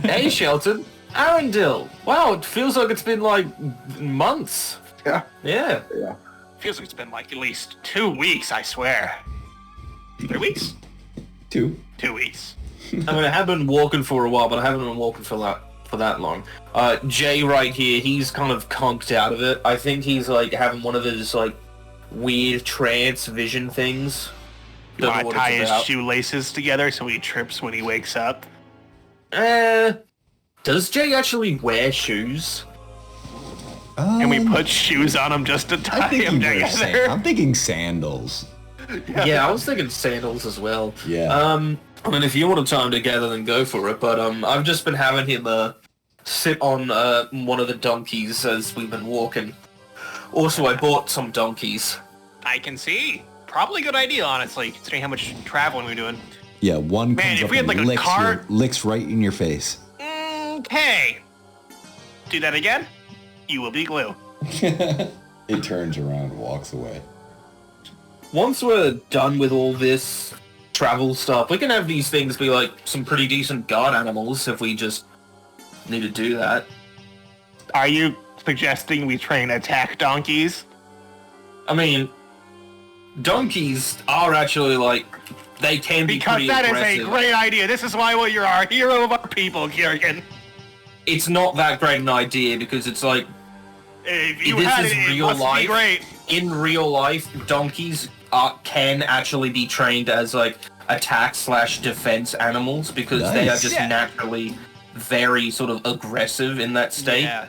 Hey Shelton, Arundel. Wow, it feels like it's been like months. Yeah. Yeah. Feels like it's been like at least 2 weeks, I swear. 3 weeks? 2. 2 weeks. I mean, I have been walking for a while, but I haven't been walking for that long. Jay right here, he's kind of conked out of it. I think he's like having one of those like weird trance vision things. You Don't know want what to tie it's his about. shoelaces together so he trips when he wakes up? Does Jay actually wear shoes? Can we put shoes on him just to I tie think him he wears together? I'm thinking sandals. Yeah, I was thinking sandals as well. Yeah. I mean, if you want to tie them together, then go for it. But I've just been having him sit on one of the donkeys as we've been walking. Also, I bought some donkeys. I can see. Probably a good idea, honestly, considering how much traveling we're doing. Yeah, one Man, comes if up we had, and like, a licks, cart- licks right in your face. Okay. Do that again? You will be glue. It turns around and walks away. Once we're done with all this travel stuff, we can have these things be like some pretty decent guard animals if we just need to do that. Are you suggesting we train attack donkeys? I mean, donkeys are actually like they can be Because pretty that aggressive. is a great idea. This is why you're our hero of our people, Kiergan. It's not that great an idea because it's like If you this had is it, it real must life. be great. In real life, donkeys can actually be trained as like attack/defense animals because they are Nice. just Yeah. naturally very sort of aggressive in that state. Yeah.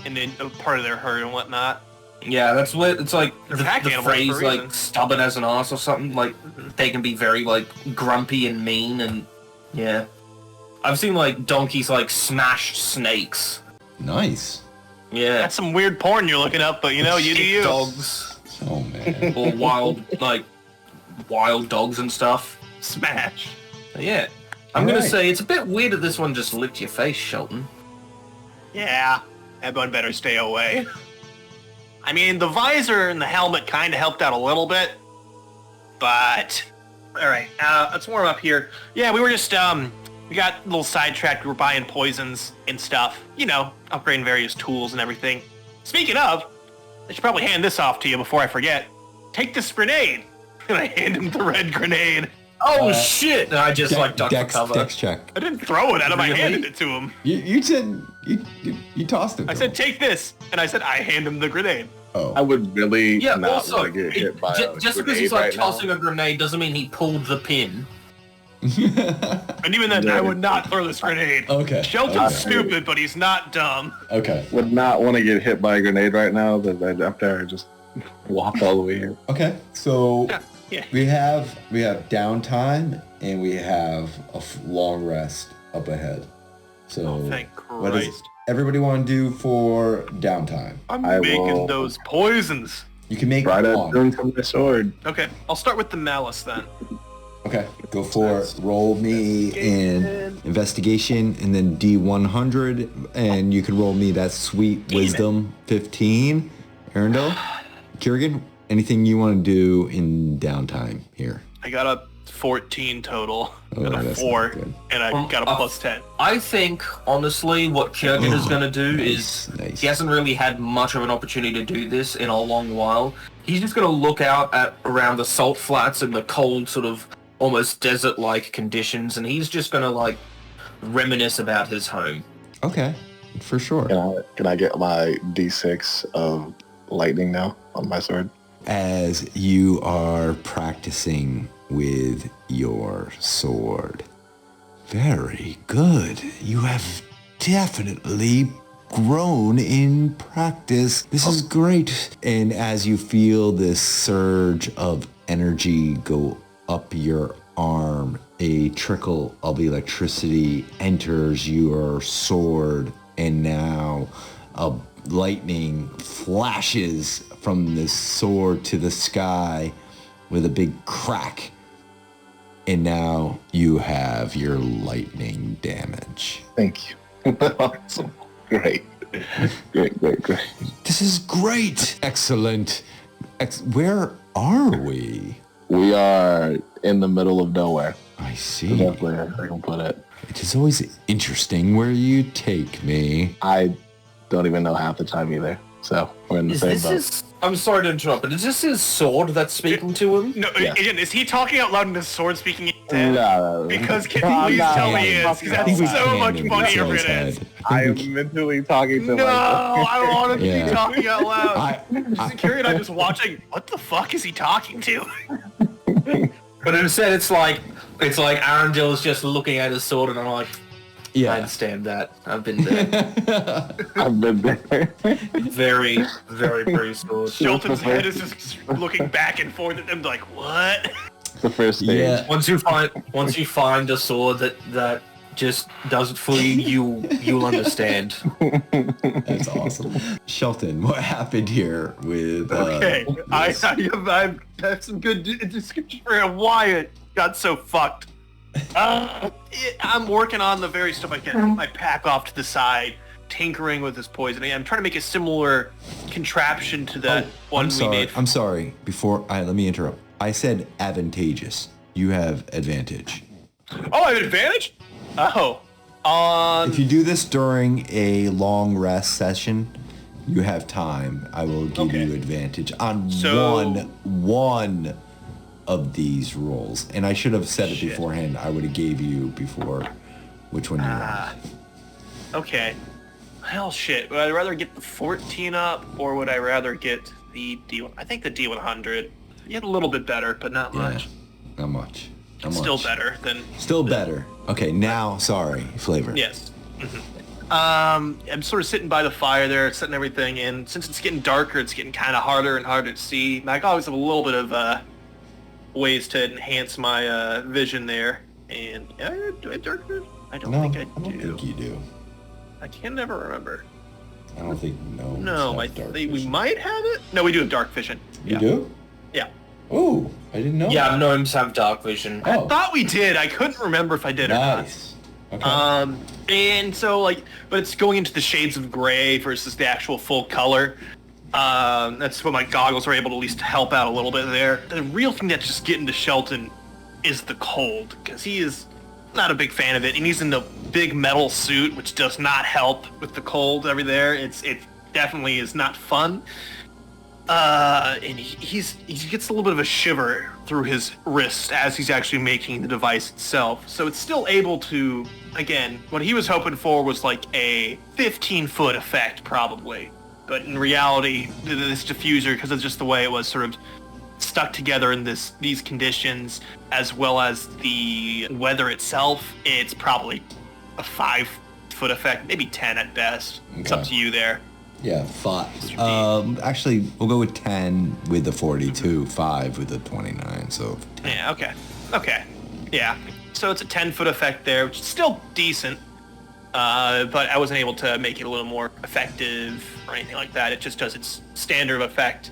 And then part of their herd and whatnot. Yeah, that's what it's like. They're The pack animals phrase for a like reason. "stubborn as an ass" or something. Like they can be very like grumpy and mean, and yeah, I've seen like donkeys like smashed snakes. Nice. Yeah, That's some weird porn you're looking up, but you know, you do you. dogs Oh man. or wild dogs and stuff. Smash. Yeah, I'm gonna Alright. say it's a bit weird that this one just licked your face, Shelton. Yeah. Everyone better stay away. I mean, the visor and the helmet kind of helped out a little bit, but all right, let's warm up here. Yeah, we were just we got a little sidetracked. We were buying poisons and stuff, you know, upgrading various tools and everything. Speaking of, I should probably hand this off to you before I forget. Take this grenade, and I hand him the red grenade. Oh shit! And I just like ducked for Dex, cover. Dex check. I didn't throw it at him. I Really? handed it to him. You said you tossed it. I to said, him. take this, and I said, I hand him the grenade. I Oh. would really Yeah, not also, want to get hit by a just because grenade he's like right now. tossing a grenade doesn't mean he pulled the pin. And even then, I would not throw this grenade. Okay. Shelton's Okay. stupid, but he's not dumb. Okay. Would not want to get hit by a grenade right now. But after I just walked all the way here. Okay. So Yeah. we have downtime and we have a long rest up ahead. So Oh, thank what does Christ. everybody want to do for downtime? I'm I making will- those poisons. You can make Try to one. turn from my sword. Okay, I'll start with the malice then. Okay, go for it. Roll me in investigation and then D100, and you can roll me that sweet Demon. wisdom 15. Arundel, Kiergan, anything you want to do in downtime here? I got a 14 total, Oh, and a that's 4, not good. and I got a plus 10. I think, honestly, what Kiergan is going to do Nice, is nice. he hasn't really had much of an opportunity to do this in a long while. He's just going to look out at around the salt flats and the cold sort of almost desert-like conditions, and he's just going to like reminisce about his home. Okay, for sure. Can I get my D6 of lightning now on my sword? As you are practicing with your sword. Very good. You have definitely grown in practice. This is great. And as you feel this surge of energy go up your arm, a trickle of electricity enters your sword, and now a lightning flashes from this sword to the sky with a big crack. And now you have your lightning damage. Thank you. Awesome. Great. Great. This is great. Excellent. Where are we? We are in the middle of nowhere. I The see. best way I can put it. It is always interesting where you take me. I don't even know half the time either. So we're in the Is same this boat. his... I'm sorry to interrupt, but is this his sword that's speaking to him? No, Yeah. again, is he talking out loud and his sword speaking in his head? No. Because can No, you please no, tell no, me he is? no, Because no, I think we that's so can much in funnier his if it is. head. I am mentally talking to No, myself. I don't want him to Yeah. be talking out loud. I- Carrie and I just watching. What the fuck is he talking to? But instead, it's like Arundel is just looking at his sword, and I'm like, I Yeah. understand that. I've been there. I've been there. Very, very pretty sword. Shelton's head is just looking back and forth at them like, what? The first stage. Yeah. Once you find a sword that just does it for you, you'll understand. That's awesome. Shelton, what happened here with Okay, I this? have some good description for why it got so fucked. I'm working on the very stuff I can. I pack off to the side, tinkering with this poisoning. I'm trying to make a similar contraption to that one I'm we sorry. made. I'm sorry. Let me interrupt. I said advantageous. You have advantage. Oh, I have an advantage? Oh. If you do this during a long rest session, you have time. I will give you advantage on one of these rolls. And I should have said it beforehand. I would have gave you before which one you wanted. Okay. Hell shit. Would I rather get the 14 up, or would I rather get the D1? I think the D100. You get a little bit better, but not much. Not much. Still better than... Still better. Okay, now, sorry, Flavor. Yes. I'm sort of sitting by the fire there, setting everything in. Since it's getting darker, it's getting kind of harder and harder to see. I always have a little bit of ways to enhance my vision there. And do I have dark vision? I don't think I do. I don't think you do. I can never remember. I don't think, No, I think we might have it. No, we do have dark vision. You do? Yeah. Oh, I didn't know. Yeah, gnomes have dark vision. I thought we did. I couldn't remember if I did or not. Nice. Okay. And so but it's going into the shades of gray versus the actual full color. That's what my goggles are able to at least help out a little bit there. The real thing that's just getting to Shelton is the cold, because he is not a big fan of it, and he's in the big metal suit, which does not help with the cold over there. It definitely is not fun. And he gets a little bit of a shiver through his wrist as he's actually making the device itself. So it's still able to, again, what he was hoping for was like a 15-foot effect probably. But in reality, this diffuser, because it's just the way it was sort of stuck together in these conditions, as well as the weather itself, it's probably a 5-foot effect, maybe 10 at best. Okay. It's up to you there. Yeah, 5. Actually, we'll go with 10 with the 42, 5 with the 29, so... 10. Yeah, okay. Yeah, so it's a 10-foot effect there, which is still decent, but I wasn't able to make it a little more effective or anything like that. It just does its standard effect,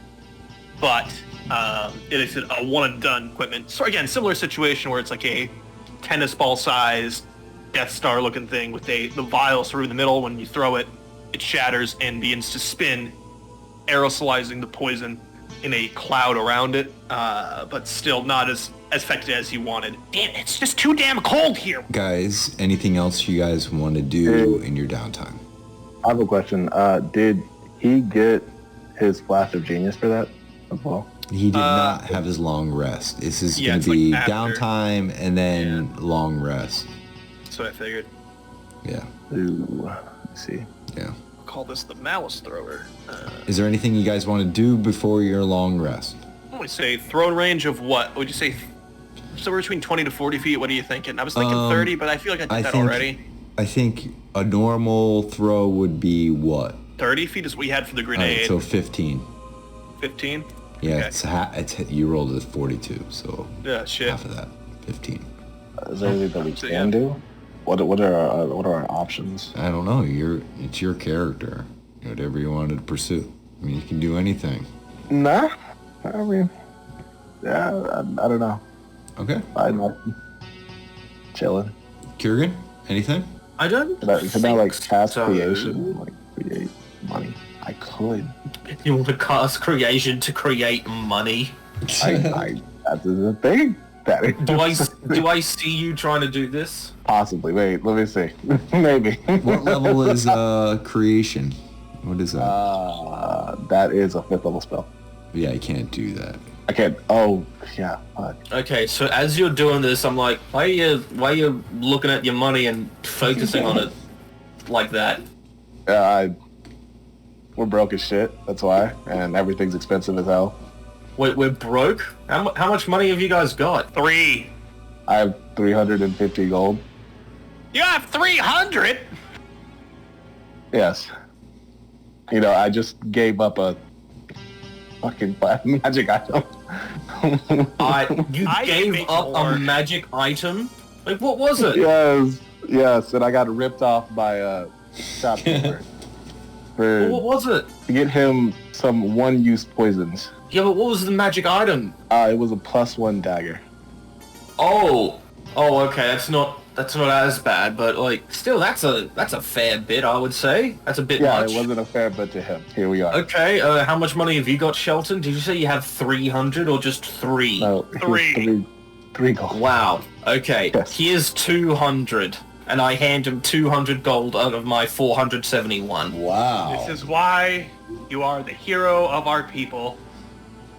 but it is a one-and-done equipment. So again, similar situation where it's like a tennis ball-sized Death Star-looking thing with the vial through the middle. When you throw it, it shatters and begins to spin, aerosolizing the poison in a cloud around it, but still not as effective as you wanted. Damn, it's just too damn cold here. Guys, anything else you guys want to do in your downtime? I have a question. Did he get his flash of genius for that as well? He did not have his long rest. This is going to be like downtime and then long rest. That's what I figured. Yeah. Ooh, let's see. Yeah. I'll call this the malice thrower. Is there anything you guys want to do before your long rest? I would say thrown range of what? Would you say somewhere between 20 to 40 feet? What are you thinking? I was thinking 30, but I feel like I did that already. I think a normal throw would be what? 30 feet is what we had for the grenade. Right, so 15. 15? Yeah, okay. You rolled a 42, so yeah, shit. Half of that, 15. Is there anything that we can do? What are our options? I don't know. It's your character. Whatever you wanted to pursue. I mean, you can do anything. Nah. I mean, yeah, I don't know. Okay. I'm not chilling. Kurgan, anything? I don't. Can I like cast creation, like create money? I could. You want to cast creation to create money? I that's the thing. Do I see you trying to do this? Possibly. Wait, let me see. Maybe. What level is creation? What is that? That is a 5th level spell. Yeah, I can't do that. I can't. Oh, yeah. Okay, so as you're doing this, I'm like, why are you looking at your money and focusing on it like that? We're broke as shit. That's why, and everything's expensive as hell. Wait, we're broke? How much money have you guys got? 3. I have 350 gold. You have 300? Yes. I just gave up a fucking magic item. You gave up a magic item? Like, what was it? Yes, and I got ripped off by a shopkeeper. What was it? To get him some one-use poisons. Yeah, but what was the magic item? It was a +1 dagger. Oh, okay. That's not as bad, but like, still, that's a fair bit, I would say. That's a bit much. Yeah, it wasn't a fair bit to him. Here we are. Okay, how much money have you got, Shelton? Did you say you have 300 or just 3? No, 3. 3 gold. Wow. Okay. Yes. Here's 200. and I hand him 200 gold out of my 471. Wow. This is why you are the hero of our people.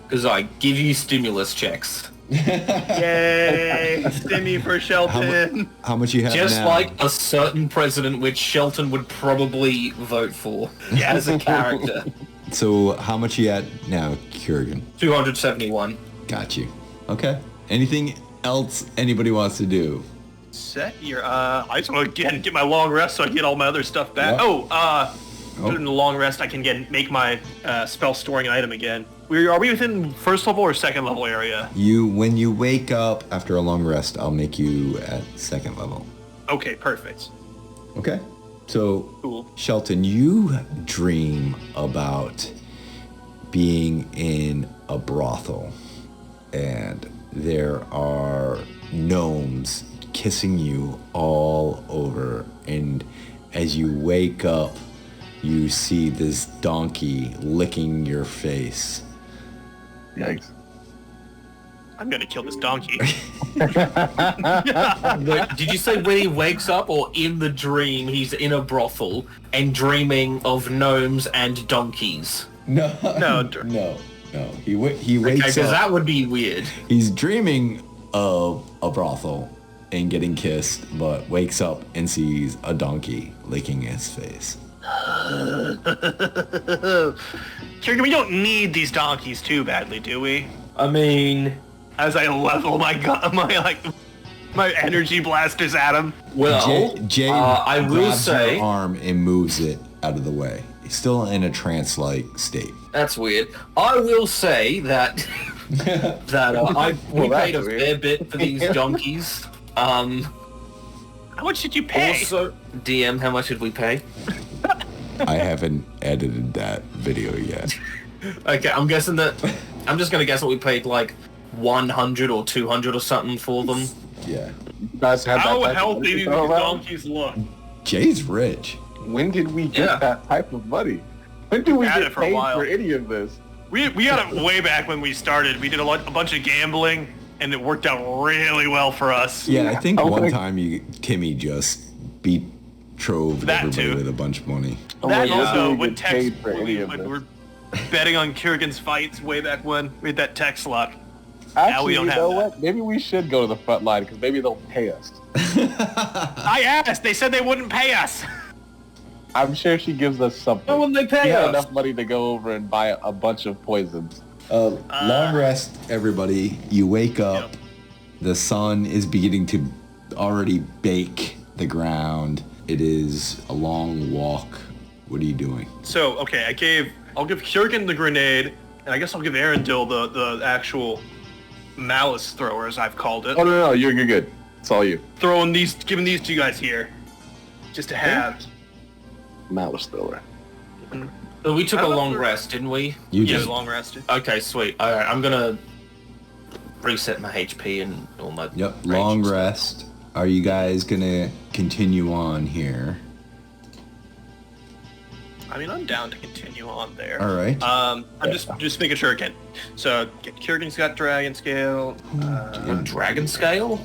Because I give you stimulus checks. Yay! Stimmy for Shelton. How much you have Just now? like a certain president which Shelton would probably vote for as a character. So how much you at now, Kurgan? 271. Got you. Okay. Anything else anybody wants to do? Set your, I just want to get my long rest so I get all my other stuff back. Yep. During the long rest, I can make my spell storing item again. Are we within first level or second level area? When you wake up after a long rest, I'll make you at second level. Okay, perfect. Okay. So, Cool. Shelton, you dream about being in a brothel, and there are gnomes kissing you all over, and as you wake up, you see this donkey licking your face. Yikes. I'm gonna kill this donkey. Did you say when he wakes up or in the dream he's in a brothel and dreaming of gnomes and donkeys? No, No, no. He wakes Because up. that would be weird. He's dreaming of a brothel and getting kissed, but wakes up and sees a donkey licking his face. Kirk, we don't need these donkeys too badly, do we? I mean, As I level my energy blasters at him. well, Jay I will grabs say your arm and moves it out of the way. He's still in a trance-like state. that's weird. I will say that we paid a that's fair bit for these donkeys. How much did you pay? Also, DM, how much did we pay? I haven't edited that video yet. Okay, I'm just gonna guess that we paid like 100 or 200 or something for them. Yeah. Guys had How that type of healthy money do these to throw around? donkeys look? Jay's rich. When did we get Yeah. that type of money? When did we Had get it for a paid while. for any of this? We got it way back when we started. We did a bunch of gambling, and it worked out really well for us. Yeah, I think I one wanna- time Timmy just betrove That everybody too. with a bunch of money. Oh That my God, also, we when get Tex, paid for when any we of when this. we were betting on Kurgan's fights way back when, we had that Tex luck. Actually, don't you have know that. what? Maybe we should go to the front line because maybe they'll pay us. I asked. They said they wouldn't pay us. I'm sure she gives us something. Why wouldn't they pay She had us? enough money to go over and buy a bunch of poisons. Long rest, everybody. You wake up. Yep. The sun is beginning to already bake the ground. It is a long walk. What are you doing? So, okay, I'll give Kurgan the grenade, and I guess I'll give Arendelle the actual malice thrower, as I've called it. Oh no, you're good. It's all you. Giving these to you guys here, just to have. Malice thrower. So we took I a don't know long if rest, didn't we? You Yeah, just long rested. Okay, sweet. Alright, I'm gonna reset my HP and all my... Yep, rage long and stuff. rest. Are you guys gonna continue on here? I mean, I'm down to continue on there. All right. I'm just making sure again. So Kurgan's got dragon scale, Dragon scale?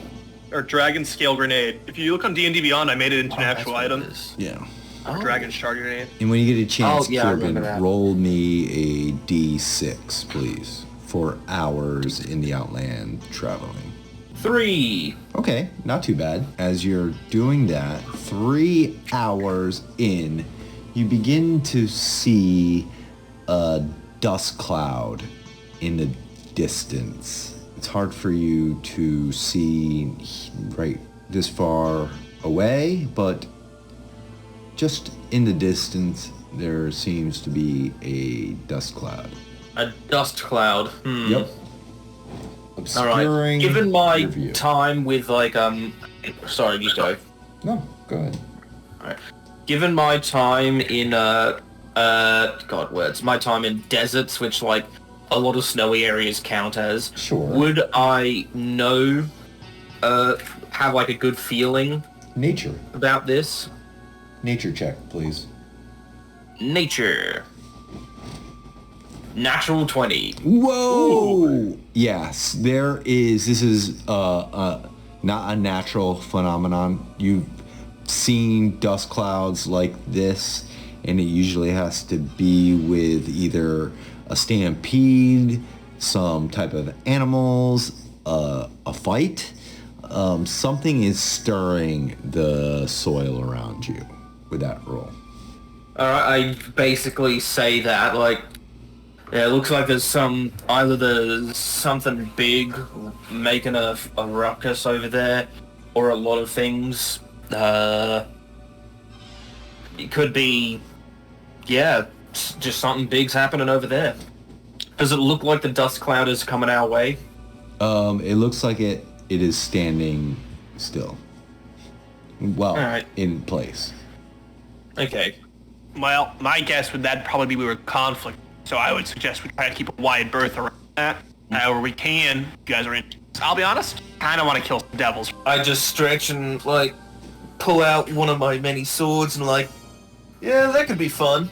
or dragon scale grenade. If you look on D&D Beyond, I made it into an That's actual what it item. is. Yeah. Oh. Dragon shard grenade. And when you get a chance, Oh, yeah, I remember Kurgan, that. roll me a D6, please, for hours in the Outland traveling. 3. Okay, not too bad. As you're doing that, 3 hours in, you begin to see a dust cloud in the distance. It's hard for you to see right this far away, but just in the distance, there seems to be a dust cloud. A dust cloud. Yep. All Obscuring right. Given my your view. time with like sorry, you go. No, go ahead. Given my time in my time in deserts, which like a lot of snowy areas count as. Sure. Would I know have like a good feeling Nature. about this? Nature check, please. Nature. Natural 20. Whoa! Yes, there is. This is not a natural phenomenon. seen dust clouds like this, and it usually has to be with either a stampede, some type of animals, a fight. Something is stirring the soil around you with that roll. I basically say that, like, yeah, it looks like there's something big making a ruckus over there, or a lot of things. It could be, just something big's happening over there. Does it look like the dust cloud is coming our way? It looks like it is standing still. Well, All right. in place. Okay. Well, my guess would that probably be we were conflict. So I would suggest we try to keep a wide berth around that. However we can. You guys are in. I'll be honest, kind of want to kill some devils. I just stretch and, like, pull out one of my many swords and, like, yeah, that could be fun.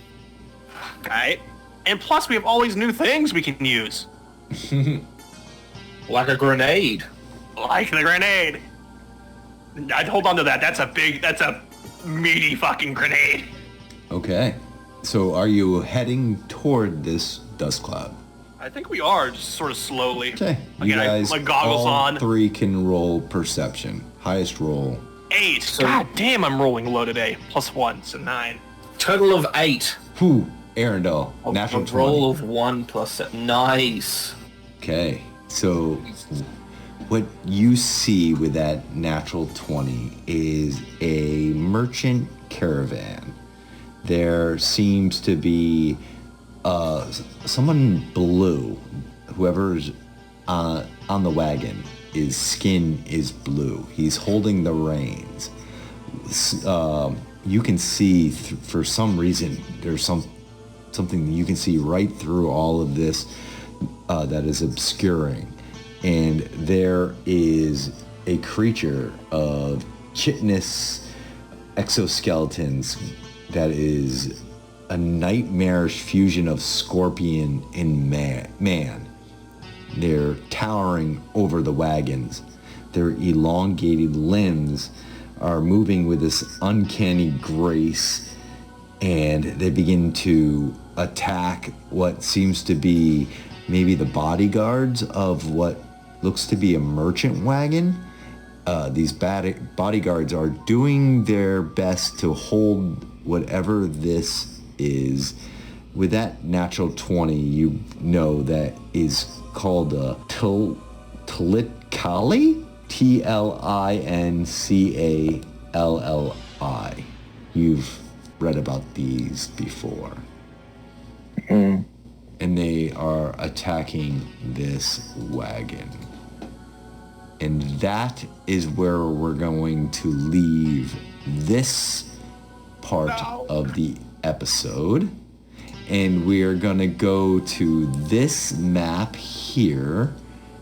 Right? And plus we have all these new things we can use. Like a grenade. Like the grenade. I'd hold on to that. That's a meaty fucking grenade. Okay. So are you heading toward this dust cloud? I think we are, just sort of slowly. Okay. You Again, guys, my goggles all on. 3 can roll perception. Highest roll. 8. God damn, I'm rolling low today. +1, so 9. Total of 8. Whew. Arundel, natural A 20. roll of 1 plus 7. Nice. Okay. So what you see with that natural 20 is a merchant caravan. There seems to be someone blue. Whoever's on the wagon, his skin is blue. He's holding the reins. You can see for some reason there's something you can see right through all of this that is obscuring, and there is a creature of chitinous exoskeletons that is a nightmarish fusion of scorpion and man. They're towering over the wagons. Their elongated limbs are moving with this uncanny grace, and they begin to attack what seems to be maybe the bodyguards of what looks to be a merchant wagon. These bodyguards are doing their best to hold whatever this is. With that natural 20, you know that is called a Tlincalli? Tlincalli. You've read about these before. And they are attacking this wagon. And that is where we're going to leave this part of the episode. And we are going to go to this map here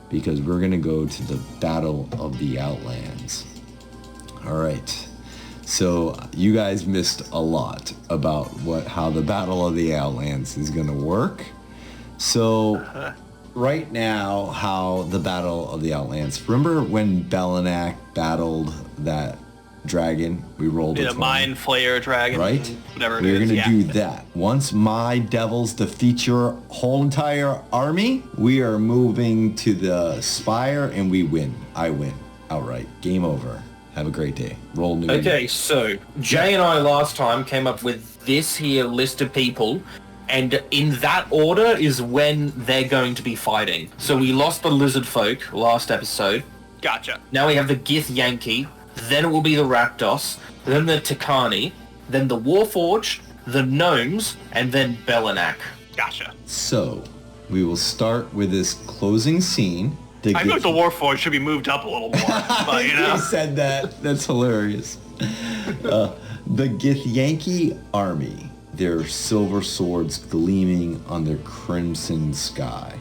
because we're going to go to the Battle of the Outlands. All right. So you guys missed a lot about how the Battle of the Outlands is going to work. So right now, how the Battle of the Outlands. Remember when Belinak battled that dragon? We rolled a 20. Mind Flayer dragon. Right? Whatever it We're is. going to do that. Once my devils defeat your whole entire army, we are moving to the Spire and we win. I win. Outright. Game over. Have a great day. Roll new. Okay, so Jay and I last time came up with this here list of people, and in that order is when they're going to be fighting. So we lost the lizard folk last episode. Gotcha. Now we have the Gith Yankee, then it will be the Rakdos, then the Takani, then the Warforged, the Gnomes, and then Belinak. Gotcha. So, we will start with this closing scene. I feel like the Warforged should be moved up a little more. But, you know. You said that. That's hilarious. The Githyanki army, their silver swords gleaming on their crimson sky,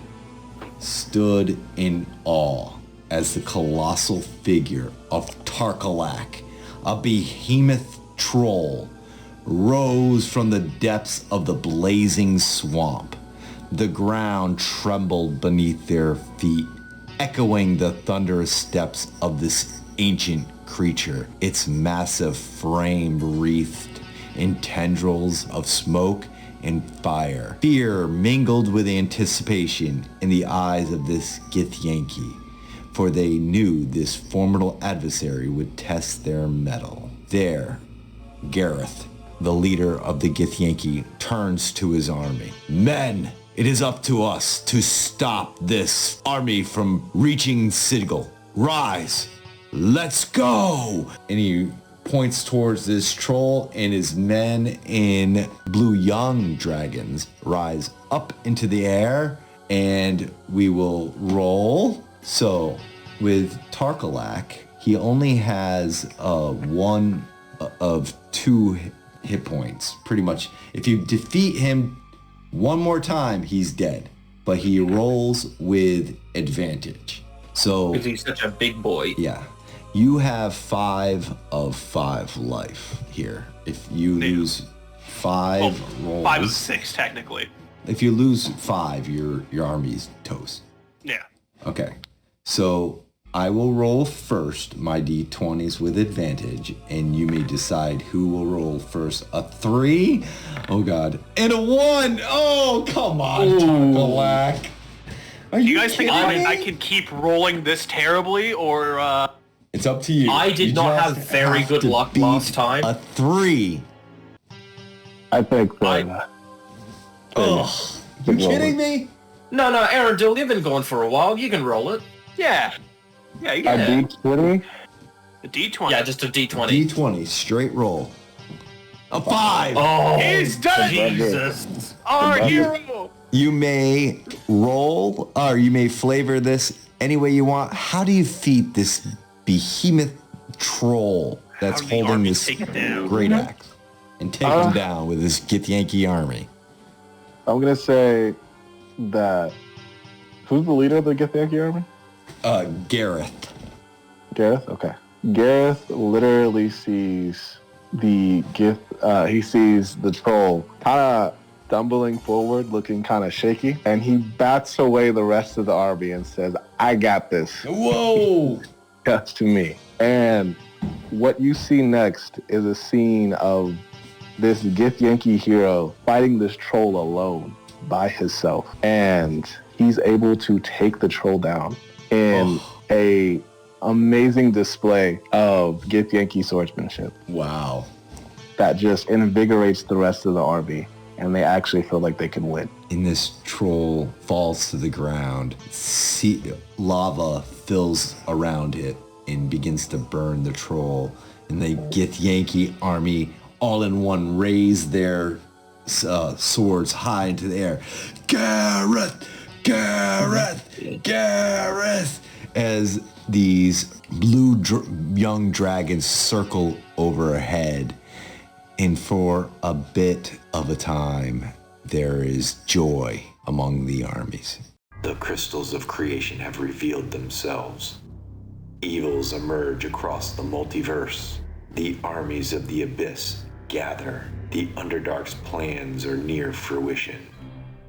stood in awe as the colossal figure of Tarkalak, a behemoth troll, rose from the depths of the blazing swamp. The ground trembled beneath their feet, echoing the thunderous steps of this ancient creature, its massive frame wreathed in tendrils of smoke and fire. Fear mingled with anticipation in the eyes of this Githyanki, for they knew this formidable adversary would test their mettle. There, Gareth, the leader of the Githyanki, turns to his army. Men, it is up to us to stop this army from reaching Sigil. Rise, let's go! And he points towards this troll, and his men in blue young dragons rise up into the air, and we will roll. So with Tarkalak, he only has one of 2 hit points. Pretty much, if you defeat him one more time, he's dead. But he rolls with advantage. So Because he's such a big boy. yeah, you have 5 of 5 life here. If you lose 5 rolls, 5 of 6 technically. if you lose 5, your army's toast. Yeah. Okay, so I will roll first my d20s with advantage, and you may decide who will roll first. A 3, oh god, and a 1. Oh, come on, Tarkalak. Are You guys think kidding me? I can keep rolling this terribly, or It's up to you. I did You not just have very good to luck beat last time. A 3. I think Ugh, you kidding me? No, Aaron Dill, you've been going for a while. You can roll it. yeah, you a get it. D20? A D20. Yeah, just a D20. D20, straight roll. A 5. Oh, He's done it! Jesus. Our hero. You may roll, or you may flavor this any way you want. How do you feed this behemoth troll that's How do the holding army this take it down? great axe and take him down with his Githyanki army? I'm going to say that... Who's the leader of the Githyanki army? Gareth. Gareth? Okay. Gareth literally sees the he sees the troll kind of stumbling forward, looking kind of shaky, and he bats away the rest of the army and says, I got this. Whoa! That's to me. And what you see next is a scene of this Githyanki hero fighting this troll alone by himself. And he's able to take the troll down in a amazing display of Githyanki swordsmanship Wow. that just invigorates the rest of the army, and they actually feel like they can win. And this troll falls to the ground. Lava fills around it and begins to burn the troll. And the Githyanki army, all in one, raise their swords high into the air. Gareth! Gareth! Gareth! As these blue young dragons circle overhead. And for a bit of a time, there is joy among the armies. The crystals of creation have revealed themselves. Evils emerge across the multiverse. The armies of the abyss gather. The Underdark's plans are near fruition.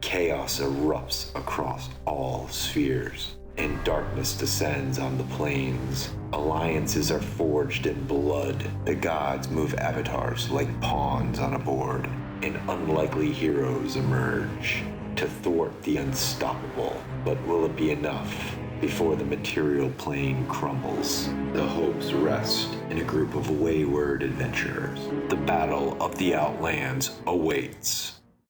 Chaos erupts across all spheres, and darkness descends on the plains. Alliances are forged in blood. The gods move avatars like pawns on a board, and unlikely heroes emerge to thwart the unstoppable. But will it be enough before the material plane crumbles? The hopes rest in a group of wayward adventurers. The battle of the Outlands awaits.